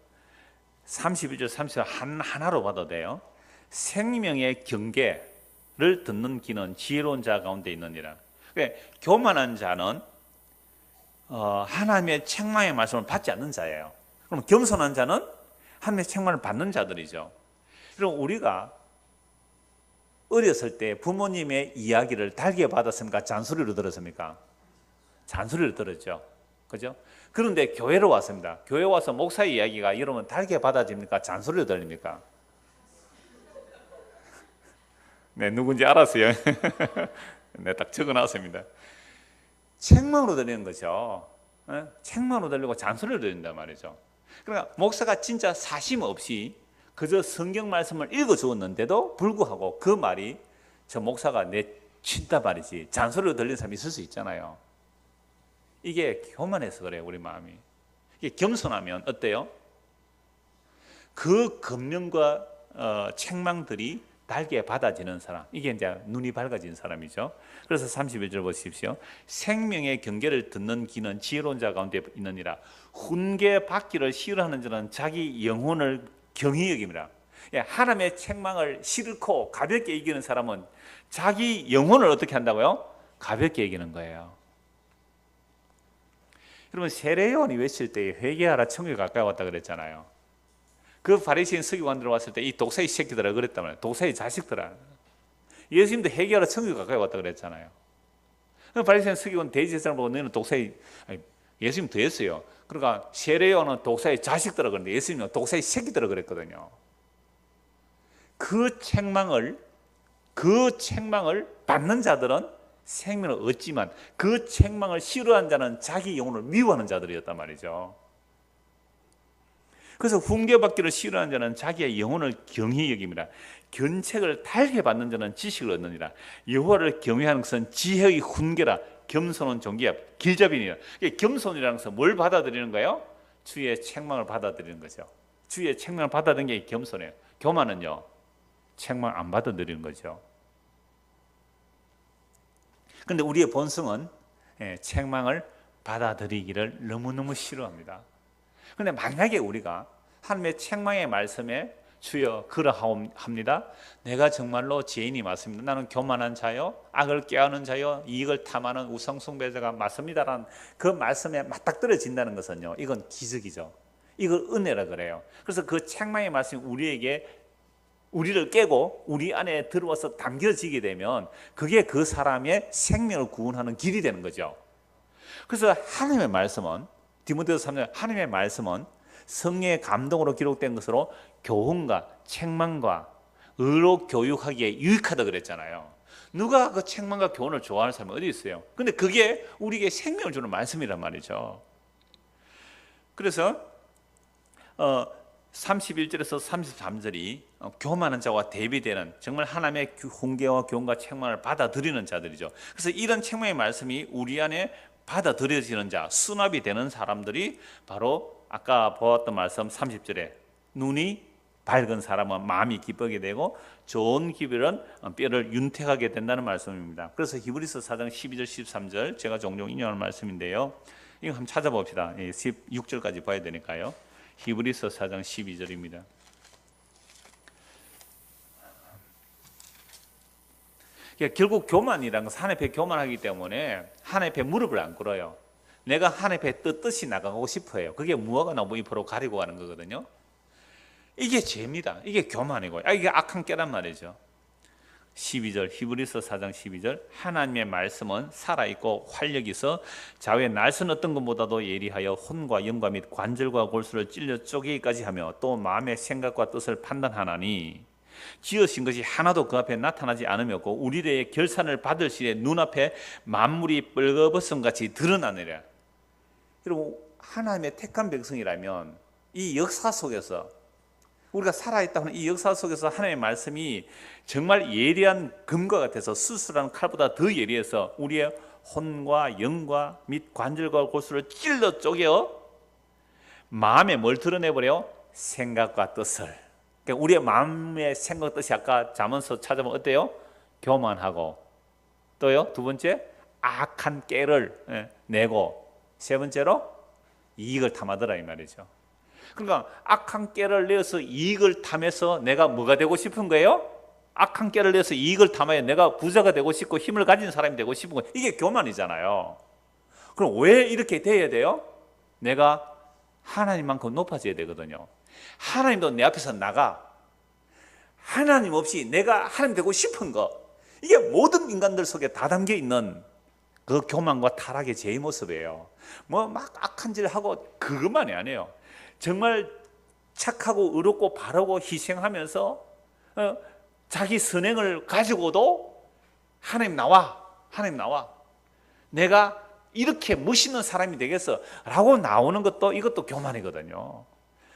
S1: 31절, 30절 하나로 봐도 돼요. 생명의 경계를 듣는 귀는 지혜로운 자 가운데 있느니라. 그러니까 교만한 자는 하나님의 책망의 말씀을 받지 않는 자예요. 그럼 겸손한 자는 하나님의 책망을 받는 자들이죠. 그럼 우리가 어렸을 때 부모님의 이야기를 달게 받았습니까? 잔소리로 들었습니까? 잔소리로 들었죠. 그죠? 그런데 교회로 왔습니다. 교회 와서 목사의 이야기가 여러분 달게 받아집니까? 잔소리로 들립니까? 네, 누군지 알았어요. 네, 딱 적어놨습니다. 책망으로 들리는 거죠. 책망으로 들리고 잔소리로 들린단 말이죠. 그러니까 목사가 진짜 사심 없이 그저 성경 말씀을 읽어 주었는데도 불구하고 그 말이 저 목사가 내친다 말이지 잔소리로 들리는 사람이 있을 수 있잖아요. 이게 교만해서 그래요. 우리 마음이. 이게 겸손하면 어때요? 그 금명과 책망들이 달게 받아지는 사람, 이게 이제 눈이 밝아진 사람이죠. 그래서 31절 보십시오. 생명의 경계를 듣는 귀는 지혜로운 자 가운데 있느니라. 훈계 받기를 싫어하는 자는 자기 영혼을 경히 여깁니다. 하나님의 책망을 싫고 가볍게 이기는 사람은 자기 영혼을 어떻게 한다고요? 가볍게 이기는 거예요. 여러분, 세례요한이 외칠 때 회개하라 천국에 가까이 왔다 그랬잖아요. 그 바리새인 서기관들 왔을 때 이 독사의 새끼들아 그랬단 말이에요. 독사의 자식들아. 예수님도 회개하라 천국에 가까이 왔다 그랬잖아요. 바리새인 서기관 대제사장을 보고 너희는 독사의, 예수님 더 했어요. 그러니까 세례요한은 독사의 자식들아 그랬는데 예수님은 독사의 새끼들아 그랬거든요. 그 책망을 받는 자들은 생명을 얻지만 그 책망을 싫어하는 자는 자기 영혼을 미워하는 자들이었단 말이죠. 그래서 훈계받기를 싫어하는 자는 자기의 영혼을 경히 여깁니다. 견책을 달게 받는 자는 지식을 얻느니라. 여호와를 경외하는 것은 지혜의 훈계라. 겸손은 종기야 길잡이니라. 겸손이라는 것은 뭘 받아들이는 거예요? 주의 책망을 받아들이는 거죠. 주의 책망을 받아들이는 게 겸손해요. 교만은요, 책망 안 받아들이는 거죠. 그런데 우리의 본성은 책망을 받아들이기를 너무너무 싫어합니다. 그런데 만약에 우리가 하나님의 책망의 말씀에 주여 그러합니다. 내가 정말로 죄인이 맞습니다. 나는 교만한 자요, 악을 꾀하는 자요, 이익을 탐하는 우상숭배자가 맞습니다라는 그 말씀에 맞닥뜨려진다는 것은요, 이건 기적이죠. 이걸 은혜라 그래요. 그래서 그 책망의 말씀이 우리를 깨고 우리 안에 들어와서 담겨지게 되면 그게 그 사람의 생명을 구원하는 길이 되는 거죠. 그래서 하나님의 말씀은 디모데후서 3장 하나님의 말씀은 성령의 감동으로 기록된 것으로 교훈과 책망과 의로 교육하기에 유익하다 그랬잖아요. 누가 그 책망과 교훈을 좋아하는 사람이 어디 있어요? 근데 그게 우리에게 생명을 주는 말씀이란 말이죠. 그래서 31절에서 33절이 교만한 자와 대비되는 정말 하나님의 훈계와 교훈과 책망을 받아들이는 자들이죠. 그래서 이런 책망의 말씀이 우리 안에 받아들여지는 자, 수납이 되는 사람들이 바로 아까 보았던 말씀 30절에 눈이 밝은 사람은 마음이 기쁘게 되고 좋은 기별은 뼈를 윤택하게 된다는 말씀입니다. 그래서 히브리서 4장 12절 13절 제가 종종 인용하는 말씀인데요. 이거 한번 찾아봅시다. 16절까지 봐야 되니까요. 히브리서 4장 12절입니다. 결국 교만이란 것은 하나님 앞에 교만하기 때문에 하나님 앞에 무릎을 안 꿇어요. 내가 하나님 앞에 뜻이 나가고 싶어요. 그게 무화과 나무 잎으로 가리고 가는 거거든요. 이게 죄입니다. 이게 교만이고 이게 악한 깨란 말이죠. 12절 히브리서 4장 12절 하나님의 말씀은 살아있고 활력이 있어 좌우의 날선 어떤 것보다도 예리하여 혼과 영과 및 관절과 골수를 찔러 쪼개기까지 하며 또 마음의 생각과 뜻을 판단하나니 지으신 것이 하나도 그 앞에 나타나지 않으였고 우리의 결산을 받을 시에 눈앞에 만물이 뻘거벗은 같이 드러나느니라. 여러분, 하나님의 택한 백성이라면 이 역사 속에서 우리가 살아있다 하는 이 역사 속에서 하나님의 말씀이 정말 예리한 금과 같아서 수술하는 칼보다 더 예리해서 우리의 혼과 영과 및 관절과 골수를 찔러 쪼개어 마음에 뭘 드러내버려? 생각과 뜻을. 그러니까 우리의 마음의 생각 뜻이 아까 잠언서 찾아보면 어때요? 교만하고, 또요 두 번째 악한 깨를 내고, 세 번째로 이익을 탐하더라 이 말이죠. 그러니까 악한 깨를 내어서 이익을 탐해서 내가 뭐가 되고 싶은 거예요? 악한 깨를 내서 이익을 탐하여 내가 부자가 되고 싶고 힘을 가진 사람이 되고 싶은 거, 이게 교만이잖아요. 그럼 왜 이렇게 돼야 돼요? 내가 하나님만큼 높아져야 되거든요. 하나님도 내 앞에서 나가. 하나님 없이 내가 하나님 되고 싶은 거, 이게 모든 인간들 속에 다 담겨 있는 그 교만과 타락의 제 모습이에요. 뭐 막 악한 짓을 하고 그것만이 아니에요. 정말 착하고 의롭고 바르고 희생하면서 자기 선행을 가지고도 하나님 나와, 하나님 나와, 내가 이렇게 멋있는 사람이 되겠어 라고 나오는 것도, 이것도 교만이거든요.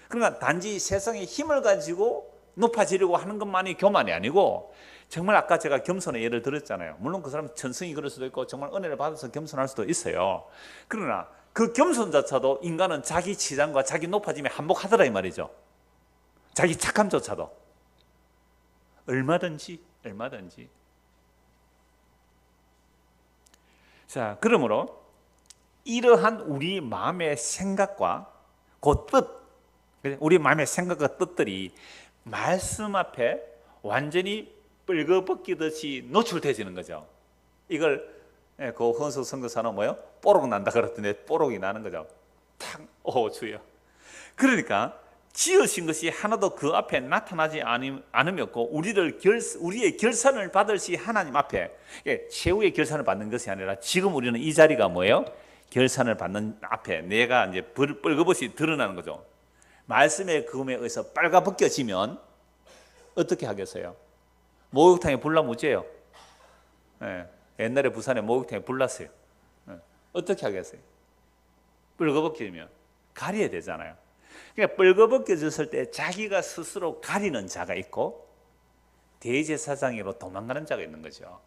S1: 그러니까 단지 세상의 힘을 가지고 높아지려고 하는 것만이 교만이 아니고, 정말 아까 제가 겸손의 예를 들었잖아요. 물론 그 사람은 천성이 그럴 수도 있고 정말 은혜를 받아서 겸손할 수도 있어요. 그러나 그 겸손조차도 인간은 자기 치장과 자기 높아짐에 한몫하더라 이 말이죠. 자기 착함조차도 얼마든지. 자, 그러므로 이러한 우리 마음의 생각과 그 뜻, 우리 마음의 생각과 뜻들이 말씀 앞에 완전히 뻘거벗기듯이 노출되지는 거죠. 이걸 그 헌수 선교사는 뭐요? 뽀록 난다 그랬더니 뽀록이 나는 거죠. 탁, 오 주여. 그러니까 지으신 것이 하나도 그 앞에 나타나지 않으였고 우리의 결산을 받을 시 하나님 앞에, 최후의 결산을 받는 것이 아니라 지금 우리는 이 자리가 뭐예요? 결산을 받는 앞에 내가 이제 뻘거벗이 드러나는 거죠. 말씀의 금에 의해서 빨가벗겨지면 어떻게 하겠어요? 목욕탕에 불 나면 어째요? 옛날에 부산에 목욕탕에 불 났어요. 어떻게 하겠어요? 뻘거벗기면 가려야 되잖아요. 그러니까 뻘거벗겨졌을 때 자기가 스스로 가리는 자가 있고 대제사장으로 도망가는 자가 있는 거죠.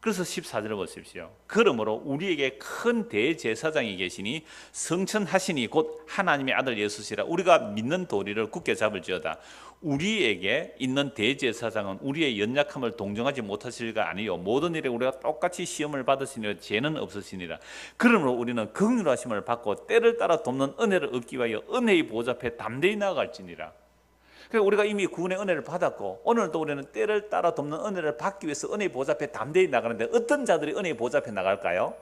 S1: 그래서 14절을 보십시오. 그러므로 우리에게 큰 대제사장이 계시니 성천하시니 곧 하나님의 아들 예수시라. 우리가 믿는 도리를 굳게 잡을지어다. 우리에게 있는 대제사장은 우리의 연약함을 동정하지 못하실가 아니요 모든 일에 우리가 똑같이 시험을 받으시니라 죄는 없으시니라. 그러므로 우리는 긍휼하심을 받고 때를 따라 돕는 은혜를 얻기 위하여 은혜의 보좌 앞에 담대히 나아갈지니라. 그러니까 우리가 이미 구원의 은혜를 받았고 오늘도 우리는 때를 따라 돕는 은혜를 받기 위해서 은혜의 보좌 앞에 담대히 나가는데, 어떤 자들이 은혜의 보좌 앞에 나갈까요?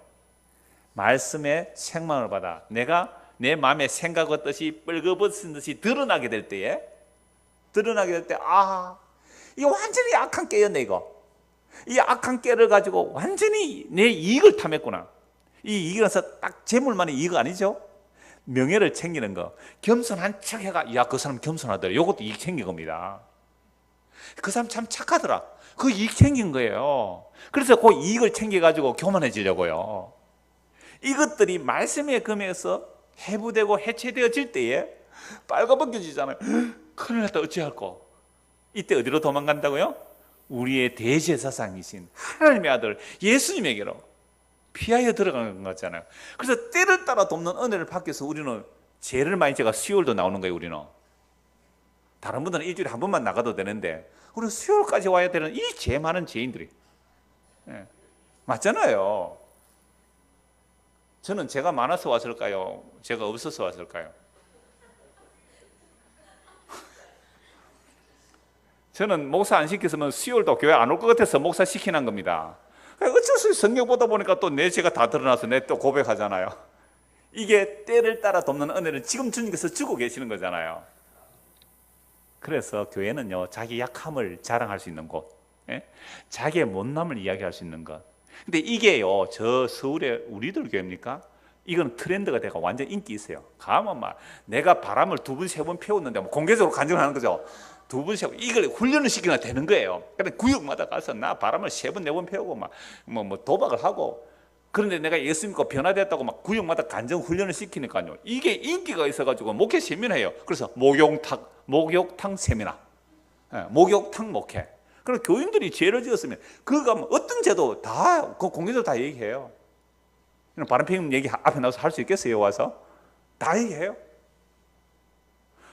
S1: 말씀의 책망을 받아 내가 내 마음의 생각과 뜻이 뻘거벗은 듯이 드러나게 될 때에, 아, 이거 완전히 악한 깨였네. 이 악한 깨를 가지고 완전히 내 이익을 탐했구나. 이 이익에서 딱 재물만의 이익 아니죠? 명예를 챙기는 거, 겸손한 척 해가, 야, 그 사람 겸손하더라, 이것도 이익 챙긴 겁니다. 그 사람 참 착하더라, 그 이익 챙긴 거예요. 그래서 그 이익을 챙겨가지고 교만해지려고요. 이것들이 말씀의 금에서 해부되고 해체되어질 때에 빨가벗겨지잖아요. 큰일 났다, 어찌할꼬. 이때 어디로 도망간다고요? 우리의 대제사장이신 하나님의 아들 예수님에게로 피하여 들어가는 거잖아요. 그래서 때를 따라 돕는 은혜를 받기 위해서 우리는 죄를 많이 제가 수요일도 나오는 거예요. 우리는 다른 분들은 일주일에 한 번만 나가도 되는데 우리는 수요일까지 와야 되는 이 죄 많은 죄인들이, 맞잖아요. 저는 제가 많아서 왔을까요? 제가 없어서 왔을까요? 저는 목사 안 시켰으면 수요일도 교회 안 올 것 같아서 목사 시키는 겁니다. 어쩔 수 없이 성경 보다 보니까 또 내 죄가 다 드러나서 내 또 고백하잖아요. 이게 때를 따라 돕는 은혜를 지금 주님께서 주고 계시는 거잖아요. 그래서 교회는요, 자기 약함을 자랑할 수 있는 곳, 자기의 못남을 이야기할 수 있는 것. 근데 이게요, 저 서울의 우리들 교회입니까? 이건 트렌드가 돼가 완전 인기 있어요. 가면 막 내가 바람을 2번, 3번 피웠는데 뭐 공개적으로 간증하는 거죠. 2번, 3번 이걸 훈련을 시키나 되는 거예요. 그런데 구역마다 가서 나 바람을 3번, 4번 피우고 막 뭐 도박을 하고, 그런데 내가 예수 믿고 변화됐다고 막 구역마다 간증 훈련을 시키니까요. 이게 인기가 있어가지고 목회 세미나예요. 그래서 목욕탕 세미나, 목욕탕 목회. 그럼 교인들이 죄를 지었으면 그거 하면 어떤 죄도 다 그 공개적으로 다 얘기해요. 바람 피우는 얘기 앞에 나와서 할 수 있겠어요? 와서 다 얘기해요.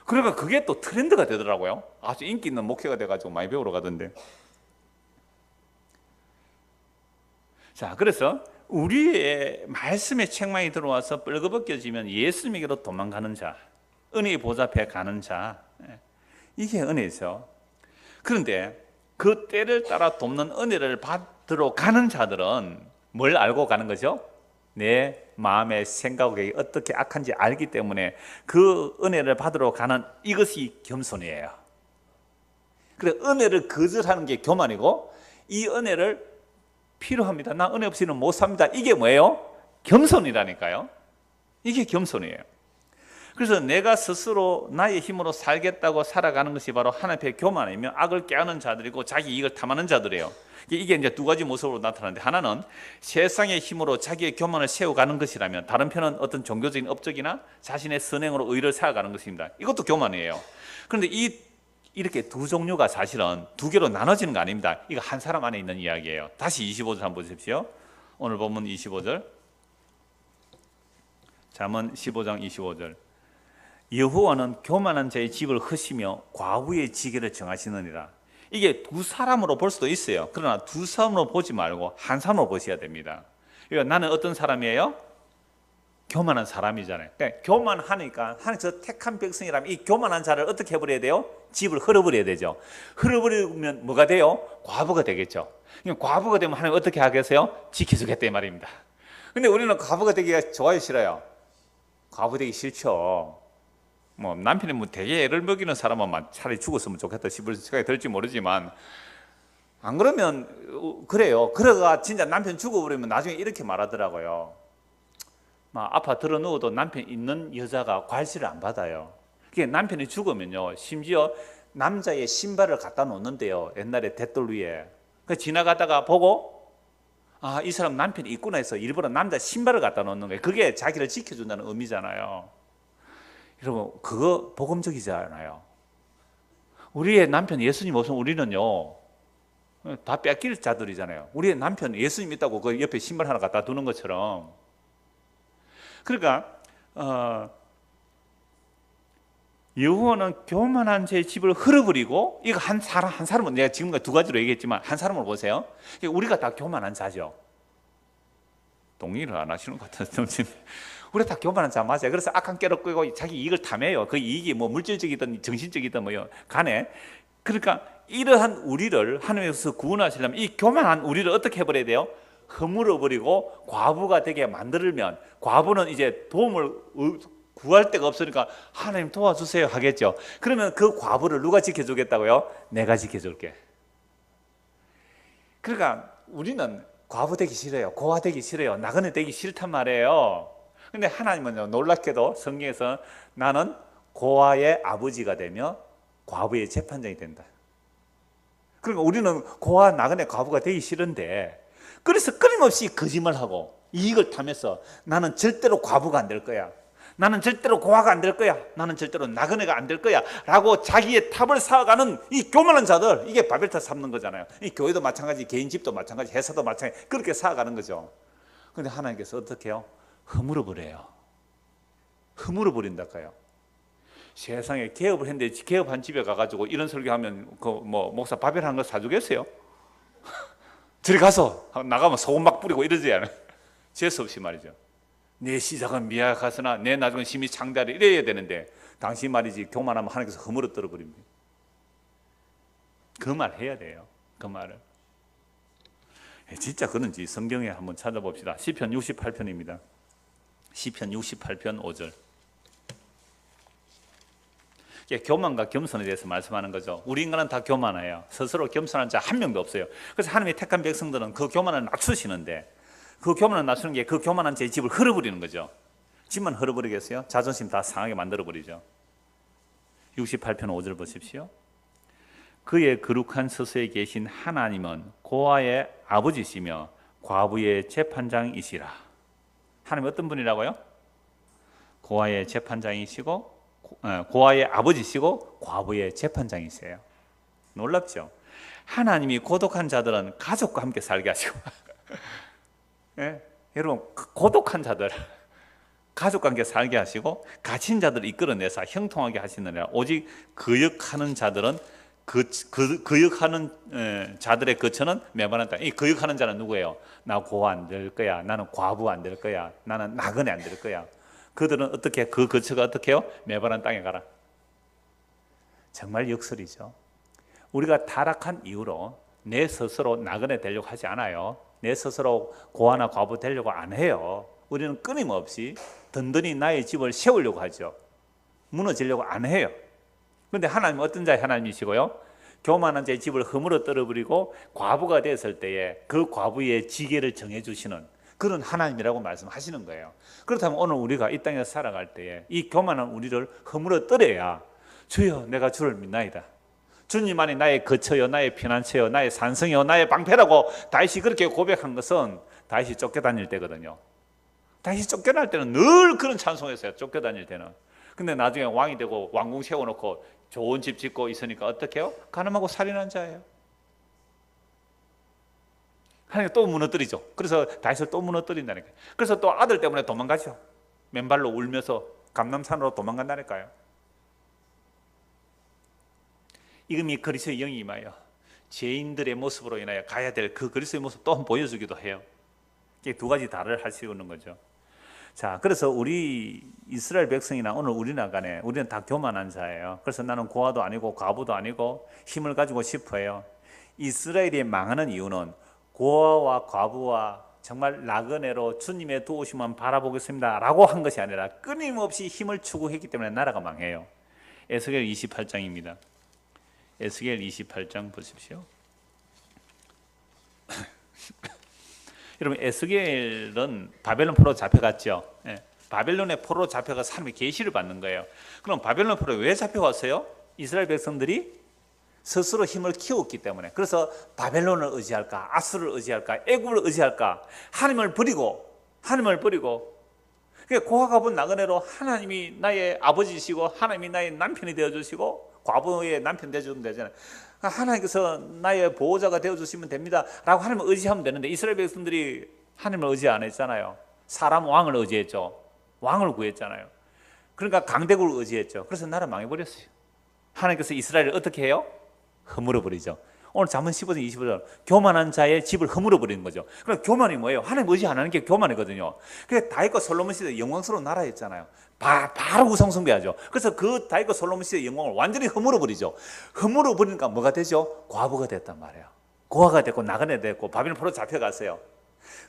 S1: 그러니까 그게 또 트렌드가 되더라고요. 아주 인기 있는 목회가 돼가지고 많이 배우러 가던데. 자, 그래서 우리의 말씀의 책망이 들어와서 뻘거벗겨지면 예수님에게로 도망가는 자, 은혜의 보좌 앞에 가는 자, 이게 은혜죠. 그런데 그 때를 따라 돕는 은혜를 받으러 가는 자들은 뭘 알고 가는 거죠? 내 마음의 생각이 어떻게 악한지 알기 때문에 그 은혜를 받으러 가는 이것이 겸손이에요. 그래, 은혜를 거절하는 게 교만이고, 이 은혜를 필요합니다, 나 은혜 없이는 못 삽니다, 이게 뭐예요? 겸손이라니까요. 이게 겸손이에요. 그래서 내가 스스로 나의 힘으로 살겠다고 살아가는 것이 바로 하나님 앞에 교만이며 악을 꾀하는 자들이고 자기 이익을 탐하는 자들이에요. 이게 이제 2가지 모습으로 나타나는데, 하나는 세상의 힘으로 자기의 교만을 세워가는 것이라면, 다른 편은 어떤 종교적인 업적이나 자신의 선행으로 의를 세워가는 것입니다. 이것도 교만이에요. 그런데 이렇게 2 종류가 사실은 2개로 나눠지는 거 아닙니다. 이거 한 사람 안에 있는 이야기예요. 다시 25절 한번 보십시오. 오늘 본문 25절, 잠언 15장 25절. 여호와는 교만한 자의 집을 흩으며 과부의 지게를 정하시느니라. 이게 2 사람으로 볼 수도 있어요. 그러나 2 사람으로 보지 말고 한 사람으로 보셔야 됩니다. 그러니까 나는 어떤 사람이에요? 교만한 사람이잖아요. 그러니까 교만하니까 하나님께서 택한 백성이라면 이 교만한 자를 어떻게 해버려야 돼요? 집을 흘려버려야 되죠. 흘려버리면 뭐가 돼요? 과부가 되겠죠. 그러니까 과부가 되면 하나님 어떻게 하겠어요? 지켜주겠다 이 말입니다. 근데 우리는 과부가 되기가 좋아요, 싫어요? 과부 되기 싫죠. 뭐 남편이 뭐 되게 애를 먹이는 사람은 차라리 죽었으면 좋겠다 싶을 생각이 들지 모르지만, 안 그러면 그래요. 그러가 진짜 남편 죽어버리면 나중에 이렇게 말하더라고요. 막 아파 들어 누워도 남편 있는 여자가 관시를 안 받아요. 그게 남편이 죽으면요, 심지어 남자의 신발을 갖다 놓는데요, 옛날에 대돌 위에. 그 지나가다가 보고 아, 이 사람 남편이 있구나 해서 일부러 남자 신발을 갖다 놓는 거예요. 그게 자기를 지켜준다는 의미잖아요. 여러분, 그거 복음적이잖아요. 우리의 남편 예수님 없으면 우리는요 다 뺏길 자들이잖아요. 우리의 남편 예수님 있다고 그 옆에 신발 하나 갖다 두는 것처럼. 그러니까 여호와는 교만한 자의 집을 흘려버리고, 이거 한 사람은 내가 지금까지 2가지로 얘기했지만 한 사람으로 보세요. 우리가 다 교만한 자죠. 동의를 안 하시는 것 같아서 우리 다 교만한 자 맞아요. 그래서 악한 깨를 끄고 자기 이익을 탐해요. 그 이익이 뭐 물질적이든 정신적이든 뭐요 간에. 그러니까 이러한 우리를 하나님께서 구원하시려면 이 교만한 우리를 어떻게 해버려야 돼요? 허물어 버리고 과부가 되게 만들면, 과부는 이제 도움을 구할 데가 없으니까 하나님 도와주세요 하겠죠. 그러면 그 과부를 누가 지켜주겠다고요? 내가 지켜줄게. 그러니까 우리는 과부 되기 싫어요. 고아 되기 싫어요. 나그네 되기 싫단 말이에요. 근데 하나님은요, 놀랍게도 성경에서 나는 고아의 아버지가 되며 과부의 재판장이 된다. 그러니까 우리는 고아, 나그네, 과부가 되기 싫은데, 그래서 끊임없이 거짓말하고 이익을 탐해서 나는 절대로 과부가 안 될 거야, 나는 절대로 고아가 안 될 거야, 나는 절대로 나그네가 안 될 거야 라고 자기의 탑을 쌓아가는 이 교만한 자들, 이게 바벨탑 쌓는 거잖아요. 이 교회도 마찬가지, 개인 집도 마찬가지, 회사도 마찬가지, 그렇게 쌓아가는 거죠. 그런데 하나님께서 어떻게 해요? 허물어 버려요. 허물어 버린다까요. 세상에 개업을 했는데 개업한 집에 가가지고 이런 설교하면 그 뭐 목사 밥이라 한 거 사주겠어요? 저리 가서 나가면 소금 막 뿌리고 이러지 않아요? 재수 없이 말이죠. 내 시작은 미약하으나 내 나중은 심히 창대하리 이래야 되는데, 당신 말이지 교만하면 하나님께서 허물어 떨어버립니다. 그 말 해야 돼요. 그 말을. 진짜 그런지 성경에 한번 찾아봅시다. 시편 68편입니다. 시편 68편 5절. 교만과 겸손에 대해서 말씀하는 거죠. 우리 인간은 다 교만해요. 스스로 겸손한 자 한 명도 없어요. 그래서 하나님의 택한 백성들은 그 교만을 낮추시는데, 그 교만을 낮추는 게 그 교만한 자의 집을 흘려버리는 거죠. 집만 흘어버리겠어요? 자존심 다 상하게 만들어버리죠. 68편 5절 보십시오. 그의 거룩한 서서에 계신 하나님은 고아의 아버지시며 과부의 재판장이시라. 하나님 어떤 분이라고요? 고아의 재판장이시고 고아의 아버지시고 과부의 재판장이세요. 놀랍죠? 하나님이 고독한 자들은 가족과 함께 살게 하시고 예? 여러분 고독한 자들 가족과 함께 살게 하시고 갇힌 자들을 이끌어내서 형통하게 하시느니라. 오직 거역하는 자들은 거역하는 자들의 거처는 메마른 땅. 이 거역하는 자는 누구예요? 나 고아 안 될 거야. 나는 과부 안 될 거야. 나는 나그네 안 될 거야. 그들은 어떻게 그 거처가 어떻게 해요? 메마른 땅에 가라. 정말 역설이죠. 우리가 타락한 이후로 내 스스로 나그네 되려고 하지 않아요. 내 스스로 고아나 과부 되려고 안 해요. 우리는 끊임없이 든든히 나의 집을 세우려고 하죠. 무너지려고 안 해요. 그런데 하나님은 어떤 자의 하나님이시고요? 교만한 자의 집을 허물어 떨어버리고 과부가 됐을 때에 그 과부의 지계를 정해주시는 그런 하나님이라고 말씀하시는 거예요. 그렇다면 오늘 우리가 이 땅에서 살아갈 때에 이 교만한 우리를 허물어 떨어야 주여 내가 주를 믿나이다. 주님만이 나의 거처요, 나의 피난처요, 나의 산성이요, 나의 방패라고 다윗이 그렇게 고백한 것은 다윗이 쫓겨다닐 때거든요. 다윗이 쫓겨날 때는 늘 그런 찬송했어요. 쫓겨다닐 때는. 근데 나중에 왕이 되고 왕궁 세워놓고 좋은 집 짓고 있으니까 어떻게 해요? 가늠하고 살인한 자예요. 하나님 또 무너뜨리죠. 그래서 다윗을 또 무너뜨린다니까요. 그래서 또 아들 때문에 도망가죠. 맨발로 울면서 감람산으로 도망간다니까요. 이금이 그리스도의 영이 임하여 죄인들의 모습으로 인하여 가야 될 그 그리스도의 모습 또 보여주기도 해요. 이게 두 가지 다를 하시는 거죠. 자, 그래서 우리 이스라엘 백성이나 오늘 우리나 간에 우리는 다 교만한 자예요. 그래서 나는 고아도 아니고 과부도 아니고 힘을 가지고 싶어요. 이스라엘이 망하는 이유는 고아와 과부와 정말 나그네로 주님의 도우심만 바라보겠습니다 라고 한 것이 아니라 끊임없이 힘을 추구했기 때문에 나라가 망해요. 에스겔 28장입니다. 에스겔 28장 보십시오. 여러분 에스겔은 바벨론 포로 잡혀갔죠. 바벨론의 포로 잡혀가 사람이 계시를 받는 거예요. 그럼 바벨론 포로 왜 잡혀왔어요? 이스라엘 백성들이 스스로 힘을 키웠기 때문에. 그래서 바벨론을 의지할까, 아수를 의지할까, 애굽을 의지할까, 하나님을 버리고 고아가 본 나그네로 하나님이 나의 아버지시고 하나님이 나의 남편이 되어주시고 과부의 남편 되어주면 되잖아요. 하나님께서 나의 보호자가 되어주시면 됩니다 라고 하나님을 의지하면 되는데 이스라엘 백성들이 하나님을 의지 안 했잖아요. 사람 왕을 의지했죠. 왕을 구했잖아요. 그러니까 강대국을 의지했죠. 그래서 나라 망해버렸어요. 하나님께서 이스라엘을 어떻게 해요? 허물어버리죠. 오늘 잠언 15장 25절 교만한 자의 집을 허물어버리는 거죠. 그럼 교만이 뭐예요? 하나님 의지 안 하는 게 교만이거든요. 그래서 다윗과 솔로몬 시대 영광스러운 나라였잖아요. 바로 우상숭배하죠. 그래서 그 다윗과 솔로몬 시대 영광을 완전히 허물어버리죠. 허물어버리니까 뭐가 되죠? 과부가 됐단 말이에요. 고아가 됐고 나그네 됐고 바벨론 포로 잡혀갔어요.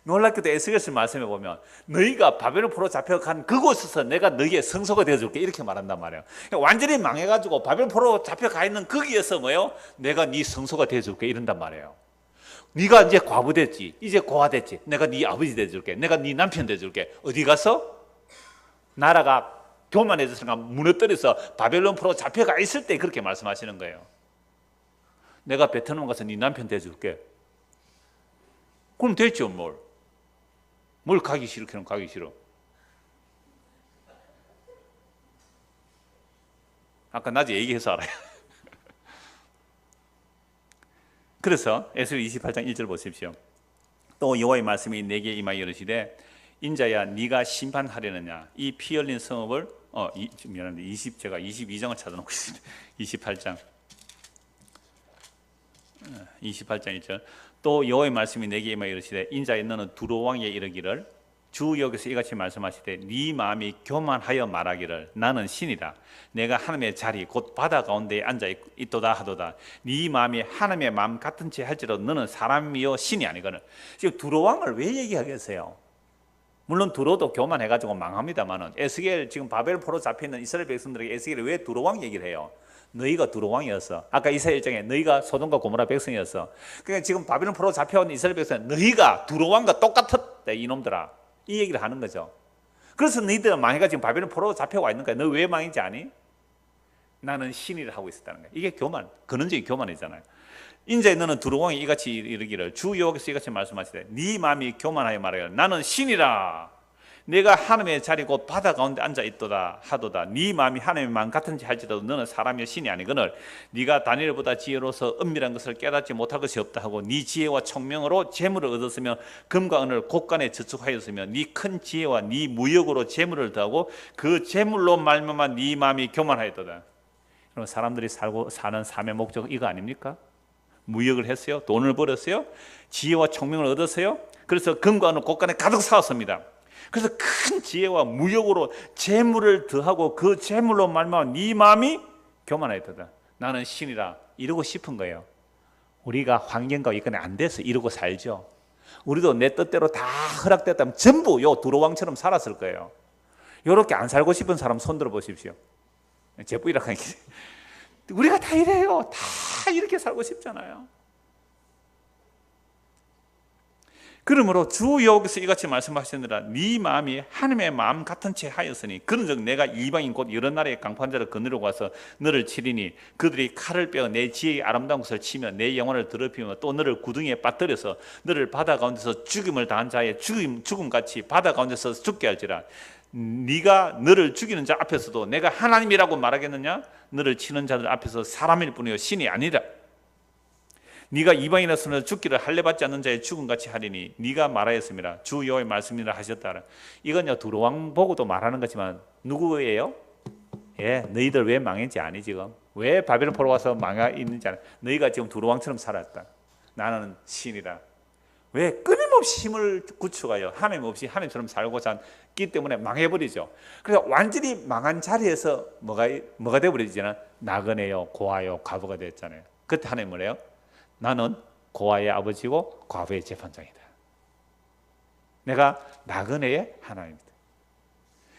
S1: 놀랍게도 에스겔서 말씀해 보면 너희가 바벨론 포로 잡혀간 그곳에서 내가 너희의 성소가 되어줄게 이렇게 말한단 말이에요. 완전히 망해가지고 바벨론 포로 잡혀가 있는 거기에서 뭐예요? 내가 네 성소가 되어줄게 이런단 말이에요. 네가 이제 과부 됐지, 이제 고아 됐지, 내가 네 아버지 되어줄게, 내가 네 남편 되어줄게. 어디 가서? 나라가 교만해져서 무너뜨려서 바벨론 포로 잡혀가 있을 때 그렇게 말씀하시는 거예요. 내가 베트남 가서 네 남편 되어줄게. 그럼 됐죠. 뭘 가기 싫으면 가기 싫어. 아까 낮에 얘기해서 알아요. 그래서 에스겔 28장 1절 보십시오. 또 여호와의 말씀이 내게 임하여 이르시되 인자야 네가 심판하려느냐 이 피 흘린 성읍을 미안한데 제가 22장을 찾아놓고 있습니다. 28장 1절 또 여호와의 말씀이 내게 임하여 이르시되 인자야 너는 두로 왕에 이르기를 주 여기서 이같이 말씀하시되 네 마음이 교만하여 말하기를 나는 신이다 내가 하나님의 자리 곧 바다 가운데에 앉아 있도다 하도다 네 마음이 하나님의 마음 같은 채 할지라도 너는 사람이요 신이 아니거늘. 지금 두로 왕을 왜 얘기하겠어요? 물론 두로도 교만해가지고 망합니다만은 에스겔 지금 바벨 포로 잡혀있는 이스라엘 백성들에게 에스겔이 왜 두로 왕 얘기를 해요? 너희가 두로 왕이었어. 아까 이사야 1장에 너희가 소돔과 고모라 백성이었어. 그러니까 지금 바벨론 포로 잡혀온 이스라엘 백성 너희가 두로 왕과 똑같았대 이놈들아 이 얘기를 하는 거죠. 그래서 너희들 망해가 지금 바벨론 포로로 잡혀와 있는 거야. 너 왜 망인지 아니? 나는 신이라 하고 있었다는 거야. 이게 교만, 근원적인 교만이잖아요. 인자에 너는 두루왕이 이같이 이르기를 주 여호와께서 이같이 말씀하시되 네 마음이 교만하여 말하여 나는 신이라. 내가 하나님의 자리 곧 바다 가운데 앉아 있도다 하도다. 네 마음이 하나님의 마음 같은지 할지라도 너는 사람의 신이 아니거늘 네가 다니엘보다 지혜로서 은밀한 것을 깨닫지 못할 것이 없다 하고 네 지혜와 총명으로 재물을 얻었으며 금과 은을 곳간에 저축하였으며 네 큰 지혜와 네 무역으로 재물을 더하고 그 재물로 말미암아 네 마음이 교만하였도다. 그럼 사람들이 살고 사는 삶의 목적은 이거 아닙니까? 무역을 했어요. 돈을 벌었어요. 지혜와 총명을 얻었어요. 그래서 금과 은을 곳간에 가득 쌓았습니다. 그래서 큰 지혜와 무역으로 재물을 더하고 그 재물로 말미암아 네 마음이 교만하였다. 나는 신이라 이러고 싶은 거예요. 우리가 환경과 이건에 안 돼서 이러고 살죠. 우리도 내 뜻대로 다 허락됐다면 전부 요 두로왕처럼 살았을 거예요. 이렇게 안 살고 싶은 사람 손 들어 보십시오. 제 뿌이라고 하니까 우리가 다 이래요. 다 이렇게 살고 싶잖아요. 그러므로 주 여호와께서 이같이 말씀하시느라 네 마음이 하나님의 마음 같은 채 하였으니 그런즉 내가 이방인 곧 여러 나라의 강포한 자를 거느리고 와서 너를 치리니 그들이 칼을 빼어 내 지혜의 아름다운 것을 치며 내 영혼을 더럽히며 또 너를 구덩이에 빠뜨려서 너를 바다 가운데서 죽임을 당한 자의 죽음같이 바다 가운데서 죽게 할지라. 네가 너를 죽이는 자 앞에서도 내가 하나님이라고 말하겠느냐? 너를 치는 자들 앞에서 사람일 뿐이요 신이 아니라. 네가 이방인으로서 죽기를 할례받지 않는 자의 죽음같이 하리니 네가 말하였습니다. 주 여호와의 말씀이라 하셨다. 이건요 두로왕 보고도 말하는 거지만 누구예요? 예, 너희들 왜 망했지 아니 지금? 왜 바벨론 포로 와서 망해 있는지 아니? 너희가 지금 두로왕처럼 살았다. 나는 신이라. 왜 끊임없이 힘을 구축하여 하나님 없이 하나님처럼 살고 샀기 때문에 망해버리죠. 그래서 완전히 망한 자리에서 뭐가 되어버리지는 나그네요, 고아요, 과부가 됐잖아요. 그때 하나님 뭐래요? 나는 고아의 아버지고 과부의 재판장이다. 내가 나그네의 하나님이다.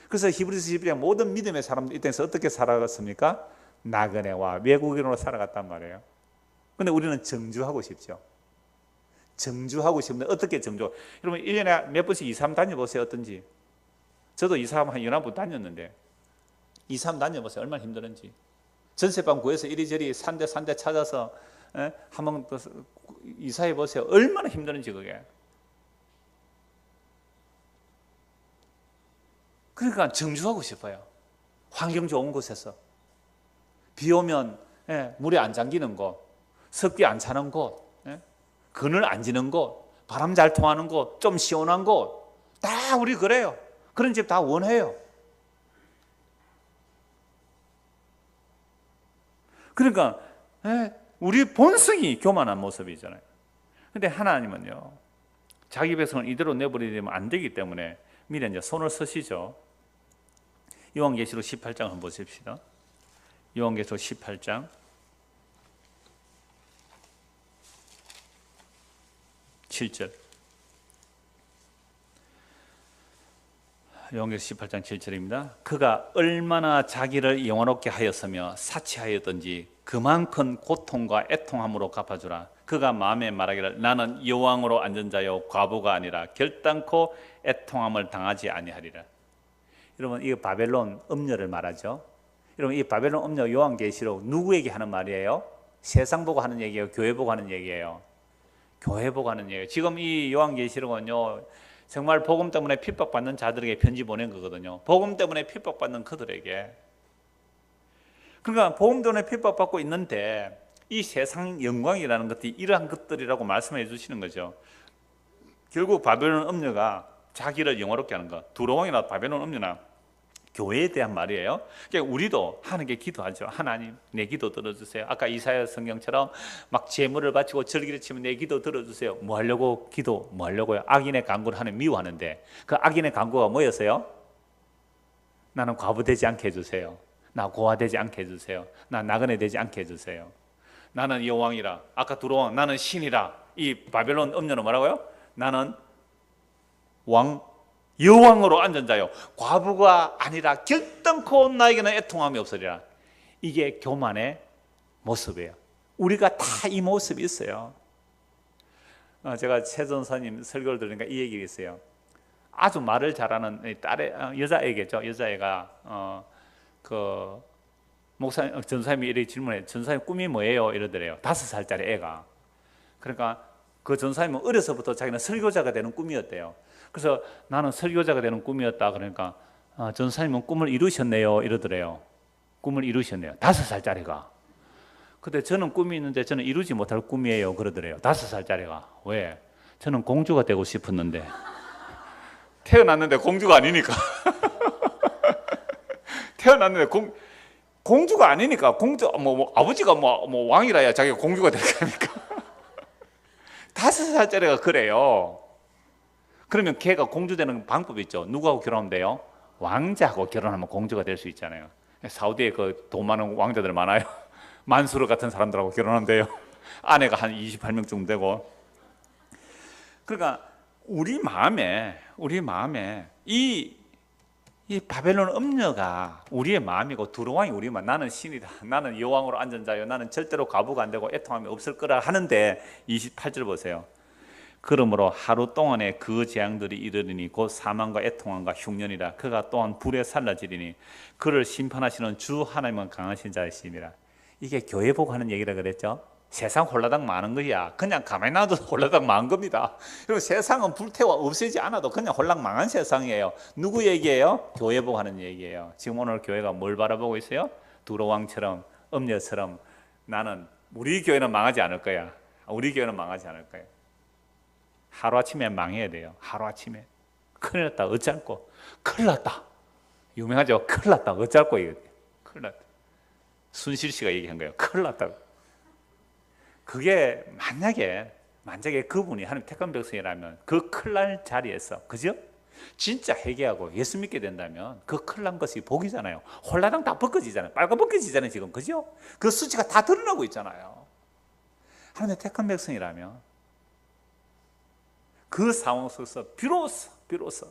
S1: 그래서 히브리서 12장 모든 믿음의 사람들 이 땅에서 어떻게 살아갔습니까? 나그네와 외국인으로 살아갔단 말이에요. 그런데 우리는 정주하고 싶죠. 정주하고 싶은데 어떻게 정주? 여러분 1년에 몇 번씩 2, 3 다녀보세요. 어떤지. 저도 2, 3 한 11번 다녔는데 2, 3 다녀보세요. 얼마나 힘들은지. 전세방 구해서 이리저리 산대 찾아서 한번 이사해 보세요. 얼마나 힘드는지 그게. 그러니까 정주하고 싶어요. 환경 좋은 곳에서. 비 오면 물에 안 잠기는 곳, 습기 안 차는 곳, 그늘 안 지는 곳, 바람 잘 통하는 곳, 좀 시원한 곳. 다 우리 그래요. 그런 집 다 원해요. 그러니까 우리 본성이 교만한 모습이잖아요. 그런데 하나님은요 자기 백성을 이대로 내버리면 안 되기 때문에 미리 이제 손을 쓰시죠. 요한계시록 18장 한번 보십시다. 요한계시록 18장 7절. 요한계시록 18장 7절입니다. 그가 얼마나 자기를 영원롭게 하였으며 사치하였던지 그만큼 고통과 애통함으로 갚아주라. 그가 마음에 말하기를 나는 여왕으로 앉은 자요 과부가 아니라 결단코 애통함을 당하지 아니하리라. 여러분 이 바벨론 음녀를 말하죠. 여러분 이 바벨론 음녀 요한계시록 누구에게 하는 말이에요? 세상 보고 하는 얘기예요? 교회 보고 하는 얘기예요? 교회 보고 하는 얘기예요. 지금 이 요한계시록은요 정말 복음 때문에 핍박받는 자들에게 편지 보낸 거거든요. 복음 때문에 핍박받는 그들에게. 그러니까 복음 때문에 핍박받고 있는데 이 세상 영광이라는 것들이 이러한 것들이라고 말씀해 주시는 거죠. 결국 바벨론 음녀가 자기를 영화롭게 하는 것, 두로왕이나 바벨론 음녀나 교회에 대한 말이에요. 그러니까 우리도 하나님께 기도하죠. 하나님 내 기도 들어주세요. 아까 이사야 성경처럼 막 제물을 바치고 절기를 치면 내 기도 들어주세요. 뭐 하려고 기도 뭐 하려고요? 악인의 간구를 하나님 미워하는데 그 악인의 간구가 뭐였어요? 나는 과부 되지 않게 해주세요. 나 고아 되지 않게 해주세요. 나 나그네 되지 않게 해주세요. 나는 여왕이라. 아까 두로왕 나는 신이라. 이 바벨론 음녀는 뭐라고요? 나는 여왕으로 앉은 자요 과부가 아니라 결단코 나에게는 애통함이 없으리라. 이게 교만의 모습이에요. 우리가 다 이 모습이 있어요. 제가 최 전사님 설교를 들으니까 이 얘기가 있어요. 아주 말을 잘하는 여자애겠죠. 여자애가 그 목사님, 전사님이 이렇게 질문해. 전사님 꿈이 뭐예요? 이러더래요. 5살짜리 애가. 그러니까 그 전사님은 어려서부터 자기는 설교자가 되는 꿈이었대요. 그래서 나는 설교자가 되는 꿈이었다. 그러니까 전사님은 꿈을 이루셨네요. 이러더래요. 꿈을 이루셨네요. 5살짜리가. 근데 저는 꿈이 있는데 저는 이루지 못할 꿈이에요. 그러더래요. 5살짜리가. 왜? 저는 공주가 되고 싶었는데 태어났는데 공주가 아니니까. 태어났는데 공주가 아니니까 공주 아버지가 왕이라야 자기가 공주가 될 거니까. 5살짜리가 그래요. 그러면 걔가 공주 되는 방법이 있죠. 누구하고 결혼하면 돼요? 왕자하고 결혼하면 공주가 될 수 있잖아요. 사우디에 그 돈 많은 왕자들 많아요. 만수르 같은 사람들하고 결혼하면 돼요. 아내가 한 28명 정도 되고. 그러니까 우리 마음에 이 바벨론 음녀가 우리의 마음이고 두루왕이 우리 마음. 나는 신이다. 나는 여왕으로 앉은 자요. 나는 절대로 과부가 안 되고 애통함이 없을 거라 하는데 28절 보세요. 그러므로 하루 동안에 그 재앙들이 이르리니 곧 사망과 애통함과 흉년이라. 그가 또한 불에 살라지리니 그를 심판하시는 주 하나님은 강하신 자이심이라. 이게 교회 보고 하는 얘기라 그랬죠. 세상 홀라당 많은 거야. 그냥 가만히 놔둬도 홀라당 망한 겁니다. 그리고 세상은 불태워 없애지 않아도 그냥 홀랑 망한 세상이에요. 누구 얘기예요? 교회 보고 하는 얘기예요. 지금 오늘 교회가 뭘 바라보고 있어요? 두로왕처럼 음녀처럼 나는 우리 교회는 망하지 않을 거야. 우리 교회는 망하지 않을 거야. 하루아침에 망해야 돼요. 하루아침에. 큰일 났다. 어쩔고. 큰일 났다. 유명하죠? 큰일 났다. 어쩔고. 큰일 났다. 순실 씨가 얘기한 거예요. 큰일 났다. 그게 만약에 그분이 하나님 택한 백성이라면 그 큰일 날 자리에서, 그죠? 진짜 회개하고 예수 믿게 된다면 그 큰일 난 것이 복이잖아요. 홀라당 다 벗겨지잖아요. 빨간 벗겨지잖아요 지금, 그죠? 그 수치가 다 드러나고 있잖아요. 하나님의 택한 백성이라면 그 상황 속에서 비로소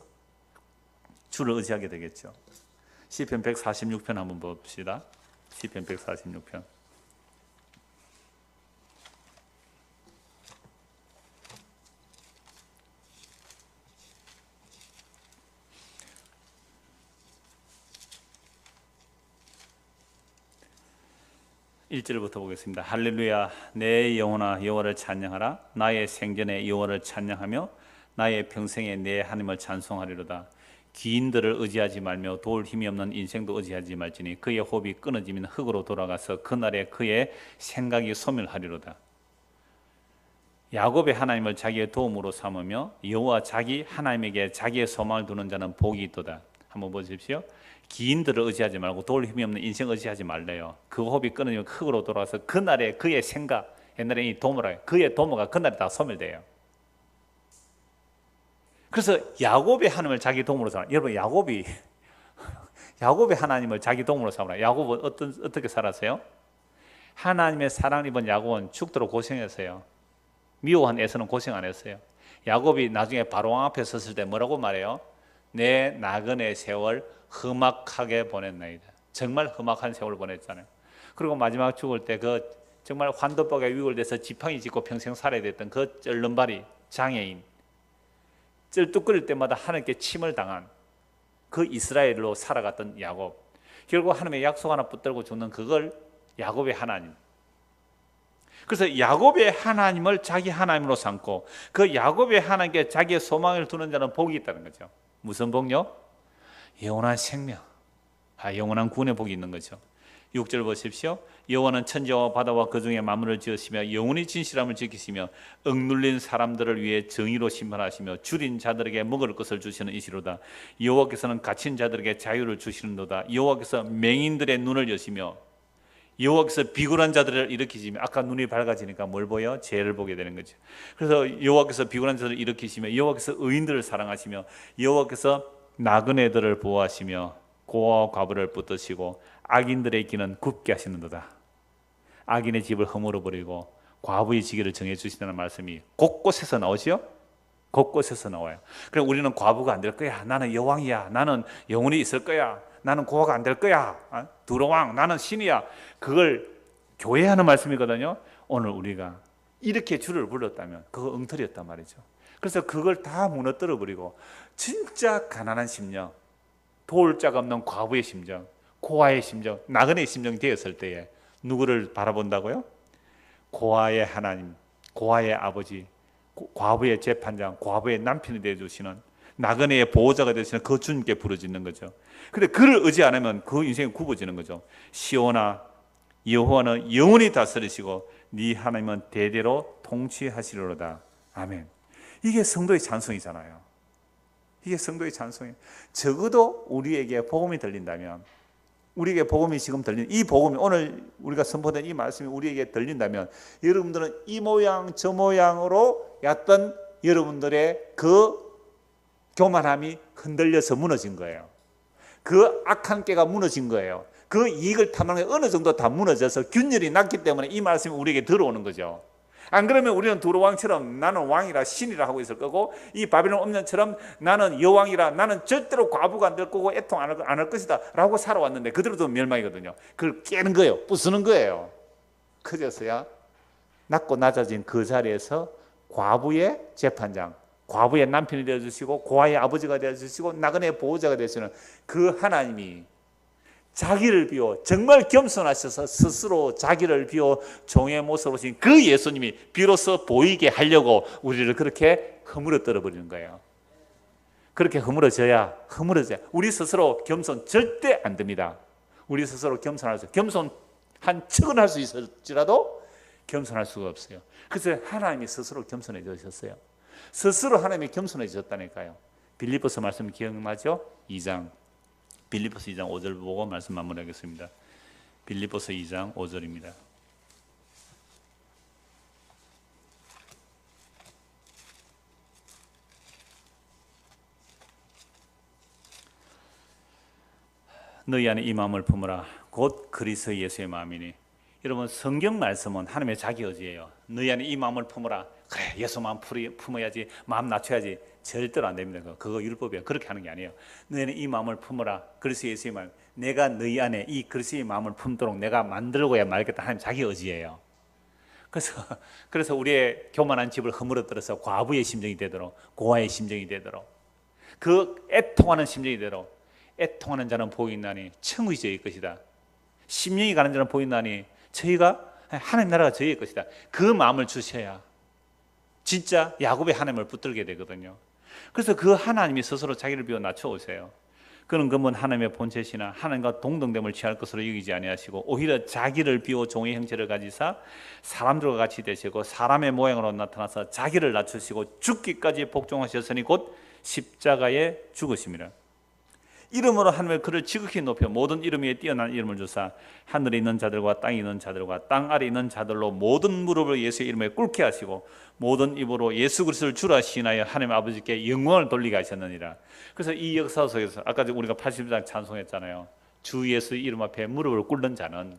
S1: 주를 의지하게 되겠죠. 시편 146편 한번 봅시다. 시편 146편. 1절부터 보겠습니다. 할렐루야, 내 영혼아 여호와를 찬양하라. 나의 생전에 여호와를 찬양하며 나의 평생에 내 하나님을 찬송하리로다. 기인들을 의지하지 말며 도울 힘이 없는 인생도 의지하지 말지니 그의 호흡이 끊어지면 흙으로 돌아가서 그날에 그의 생각이 소멸하리로다. 야곱의 하나님을 자기의 도움으로 삼으며 여호와 자기 하나님에게 자기의 소망을 두는 자는 복이 있도다. 한번 보십시오. 기인들을 의지하지 말고 도울 힘이 없는 인생 의지하지 말래요. 그 호흡이 끊어지면 흙으로 돌아가서 그날에 그의 생각, 옛날에 이 도모라, 그의 도모가 그날에 다 소멸돼요. 그래서 야곱의 하나님을 자기 도움으로 삼아. 여러분, 야곱의 하나님을 자기 도움으로 삼아라. 야곱은 어떻게 살았어요? 하나님의 사랑을 입은 야곱은 죽도록 고생했어요. 미워한 에서는 고생 안 했어요. 야곱이 나중에 바로왕 앞에 섰을 때 뭐라고 말해요? 내 나그네 세월 험악하게 보냈나이다. 정말 험악한 세월을 보냈잖아요. 그리고 마지막 죽을 때 그 정말 환도법에 위골돼서 지팡이 짚고 평생 살아야 됐던 그 쩔른발이 장애인, 쩔뚝 끓일 때마다 하나님께 침을 당한 그 이스라엘로 살아갔던 야곱, 결국 하나님의 약속 하나 붙들고 죽는 그걸 야곱의 하나님. 그래서 야곱의 하나님을 자기 하나님으로 삼고 그 야곱의 하나님께 자기의 소망을 두는 자는 복이 있다는 거죠. 무슨 복요? 영원한 생명, 영원한 구원의 복이 있는 거죠. 6절 보십시오. 여호와는 천지와 바다와 그 중에 만물을 지으시며 영원히 진실함을 지키시며 억눌린 사람들을 위해 정의로 심판하시며 줄인 자들에게 먹을 것을 주시는 이시로다. 여호와께서는 갇힌 자들에게 자유를 주시는도다. 여호와께서 맹인들의 눈을 여시며 여호와께서 비굴한 자들을 일으키시며, 아까 눈이 밝아지니까 뭘 보여? 죄를 보게 되는 거죠. 그래서 여호와께서 비굴한 자들을 일으키시며 여호와께서 의인들을 사랑하시며 여호와께서 나그네들을 보호하시며 고아와 과부를 붙드시고 악인들의 길은 굽게 하시는도다. 악인의 집을 허물어 버리고 과부의 지기를 정해 주신다는 말씀이 곳곳에서 나오지요. 곳곳에서 나와요. 그럼 우리는 과부가 안 될 거야. 나는 여왕이야. 나는 영원히 있을 거야. 나는 고아가 안 될 거야. 두로왕, 나는 신이야. 그걸 교회 하는 말씀이거든요. 오늘 우리가 이렇게 주를 불렀다면 그거 엉터리였단 말이죠. 그래서 그걸 다 무너뜨려 버리고 진짜 가난한 심령, 도울 자가 없는 과부의 심정, 고아의 심정, 나그네의 심정이 되었을 때에 누구를 바라본다고요? 고아의 하나님, 고아의 아버지, 과부의 재판장, 과부의 남편이 되어주시는, 나그네의 보호자가 되시는 그 주님께 부르짖는 거죠. 근데 그를 의지 안 하면 그 인생이 굽어지는 거죠. 시온아, 여호와는 영원히 다스리시고 네 하나님은 대대로 통치하시리로다. 아멘. 이게 성도의 찬송이잖아요. 이게 성도의 찬송이에요. 적어도 우리에게 복음이 들린다면, 우리에게 복음이 지금 들린 이 복음이, 오늘 우리가 선포된 이 말씀이 우리에게 들린다면, 여러분들은 이 모양 저 모양으로 였던 여러분들의 그 교만함이 흔들려서 무너진 거예요. 그 악한 깨가 무너진 거예요. 그 이익을 탐하는 게 어느 정도 다 무너져서 균열이 났기 때문에 이 말씀이 우리에게 들어오는 거죠. 안 그러면 우리는 두로왕처럼 나는 왕이라 신이라 하고 있을 거고, 이 바빌론 엄년처럼 나는 여왕이라 나는 절대로 과부가 안 될 거고 애통 안 할 것이다 라고 살아왔는데 그대로도 멸망이거든요. 그걸 깨는 거예요. 부수는 거예요. 그제서야 낮고 낮아진 그 자리에서 과부의 재판장, 과부의 남편이 되어주시고 고아의 아버지가 되어주시고 나그네의 보호자가 되시는 그 하나님이 자기를 비워 정말 겸손하셔서 스스로 자기를 비워 종의 모습으로 오신 그 예수님이 비로소 보이게 하려고 우리를 그렇게 허물어뜨려 버리는 거예요. 그렇게 허물어져야 우리 스스로 겸손 절대 안 됩니다. 우리 스스로 겸손한 척은 할 수 있을지라도 겸손할 수가 없어요. 그래서 하나님이 스스로 겸손해지셨어요. 스스로 하나님이 겸손해지셨다니까요. 빌립보서 말씀 기억나죠? 2장, 빌립보서 2장 5절 보고 말씀 마무리하겠습니다. 빌립보서 2장 5절입니다. 너희 안에 이 마음을 품으라. 곧 그리스도 예수의 마음이니. 여러분, 성경 말씀은 하나님의 자기의지예요. 너희 안에 이 마음을 품으라. 그래, 예수 마음 품어야지, 마음 낮춰야지. 절대로 안 됩니다. 그거 율법이에요. 그렇게 하는 게 아니에요. 너희 안에 이 마음을 품으라. 그리스도 예수의 마음. 내가 너희 안에 이 그리스도의 마음을 품도록 내가 만들고야 말겠다. 하나님 자기의지예요. 그래서 우리의 교만한 집을 허물어뜨려서 과부의 심정이 되도록, 고아의 심정이 되도록, 그 애통하는 심정이 되도록, 애통하는 자는 복이 있나니 천국이 저희 것이다. 심령이 가는 자는 복이 있나니 저희가 하나님 나라가 저희의 것이다. 그 마음을 주셔야 진짜 야곱의 하나님을 붙들게 되거든요. 그래서 그 하나님이 스스로 자기를 비워 낮춰오세요. 그는 그분 하나님의 본체시나 하나님과 동등됨을 취할 것으로 여기지 아니하시고 오히려 자기를 비워 종의 형체를 가지사 사람들과 같이 되시고 사람의 모양으로 나타나서 자기를 낮추시고 죽기까지 복종하셨으니 곧 십자가에 죽으심이라. 이름으로 하나님의 그를 지극히 높여 모든 이름 위에 뛰어난 이름을 주사 하늘에 있는 자들과 땅에 있는 자들과 땅 아래 있는 자들로 모든 무릎을 예수의 이름에 꿇게 하시고 모든 입으로 예수 그리스도를 주라 시인하여 하나님 아버지께 영광을 돌리게 하셨느니라. 그래서 이 역사 속에서 아까 우리가 80장 찬송했잖아요. 주 예수의 이름 앞에 무릎을 꿇는 자는,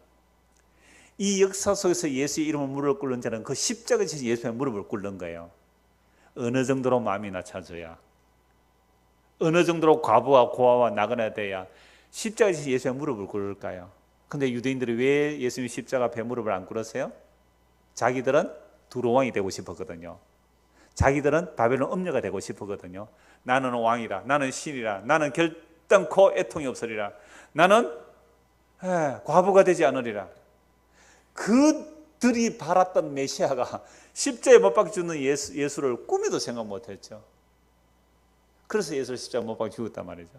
S1: 이 역사 속에서 예수의 이름을 무릎을 꿇는 자는 그 십자가에 지신 예수의 무릎을 꿇는 거예요. 어느 정도로 마음이 낮춰져야, 어느 정도로 과부와 고아와 나그네가 돼야 십자가에 지신 예수의 무릎을 꿇을까요? 근데 유대인들이 왜 예수님 십자가 앞에 무릎을 안 꿇었어요? 자기들은 두로왕이 되고 싶었거든요. 자기들은 바벨론 음녀가 되고 싶었거든요. 나는 왕이라, 나는 신이라, 나는 결단코 애통이 없으리라, 나는 과부가 되지 않으리라. 그들이 바랐던 메시아가 십자가에 못 박혀 죽는 예수를 꿈에도 생각 못했죠. 그래서 예수를 십자가 못 박혀 죽었단 말이죠.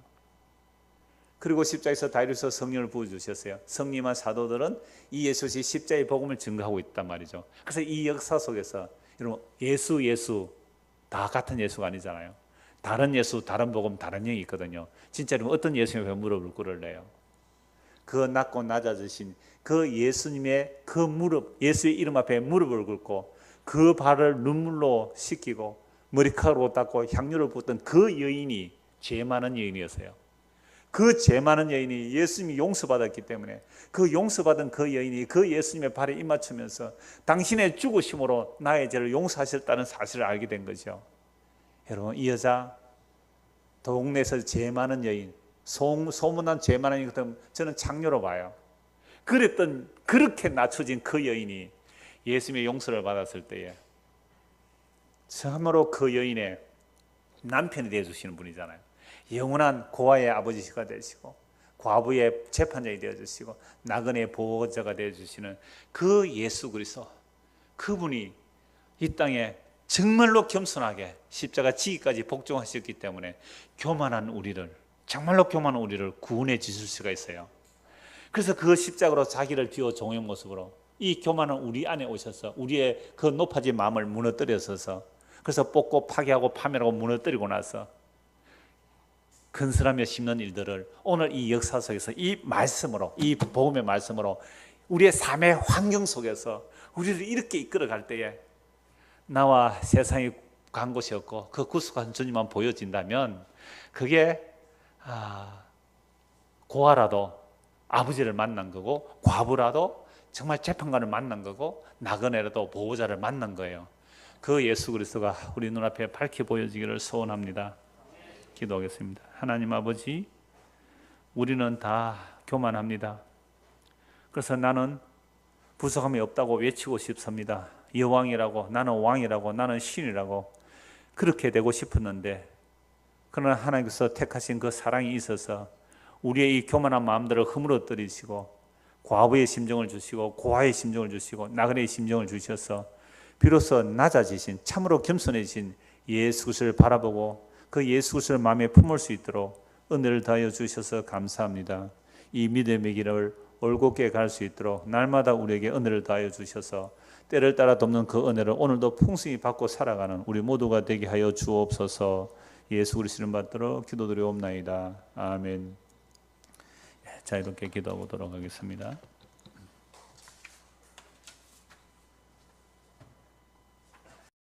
S1: 그리고 십자가에서 다윗에서 성령을 부어주셨어요. 성령한 사도들은 이 예수의 십자가의 복음을 증거하고 있단 말이죠. 그래서 이 역사 속에서 여러분, 예수 다 같은 예수가 아니잖아요. 다른 예수, 다른 복음, 다른 영이 있거든요. 진짜 여러분, 어떤 예수님의 무릎을 꿇을래요? 그 낮고 낮아지신 그 예수님의 그 무릎, 예수의 이름 앞에 무릎을 꿇고 그 발을 눈물로 씻기고 머리카락으로 닦고 향유를 붓던 그 여인이 죄 많은 여인이었어요. 그 죄 많은 여인이 예수님이 용서받았기 때문에 그 용서받은 그 여인이 그 예수님의 발에 입맞추면서 당신의 죽으심으로 나의 죄를 용서하셨다는 사실을 알게 된 거죠. 여러분, 이 여자 동네에서 죄 많은 여인, 소문난 죄 많은 여인, 저는 창녀로 봐요. 그렇게 낮춰진 그 여인이 예수님의 용서를 받았을 때에 참으로 그 여인의 남편이 되어주시는 분이잖아요. 영원한 고아의 아버지가 되시고 과부의 재판장이 되어주시고 나그네의 보호자가 되어주시는 그 예수 그리스도, 그분이 이 땅에 정말로 겸손하게 십자가 지기까지 복종하셨기 때문에 교만한 우리를, 정말로 교만한 우리를 구원해 주실 수가 있어요. 그래서 그 십자가로 자기를 비워 종의 모습으로 이 교만한 우리 안에 오셔서 우리의 그 높아진 마음을 무너뜨려서서, 그래서 뽑고 파괴하고 파멸하고 무너뜨리고 나서 건설하며 심는 일들을 오늘 이 역사 속에서 이 말씀으로, 이 복음의 말씀으로 우리의 삶의 환경 속에서 우리를 이렇게 이끌어갈 때에 나와 세상이 간 곳이 없고 그 구속한 주님만 보여진다면 그게 고아라도 아버지를 만난 거고 과부라도 정말 재판관을 만난 거고 나그네라도 보호자를 만난 거예요. 그 예수 그리스도가 우리 눈앞에 밝게 보여지기를 소원합니다. 기도하겠습니다. 하나님 아버지, 우리는 다 교만합니다. 그래서 나는 부족함이 없다고 외치고 싶습니다. 여왕이라고, 나는 왕이라고, 나는 신이라고 그렇게 되고 싶었는데, 그러나 하나님께서 택하신 그 사랑이 있어서 우리의 이 교만한 마음들을 허물어뜨리시고 과부의 심정을 주시고 고아의 심정을 주시고 나그네의 심정을 주셔서 비로소 낮아지신, 참으로 겸손해진 예수 그리스도를 바라보고 그 예수 그리스도를 마음에 품을 수 있도록 은혜를 더하여 주셔서 감사합니다. 이 믿음의 길을 올곧게 갈 수 있도록 날마다 우리에게 은혜를 더하여 주셔서 때를 따라 돕는 그 은혜를 오늘도 풍성히 받고 살아가는 우리 모두가 되게 하여 주옵소서. 예수 그리스도 이름 받들어 기도드리옵나이다. 아멘. 자, 이렇게 기도하도록 하겠습니다.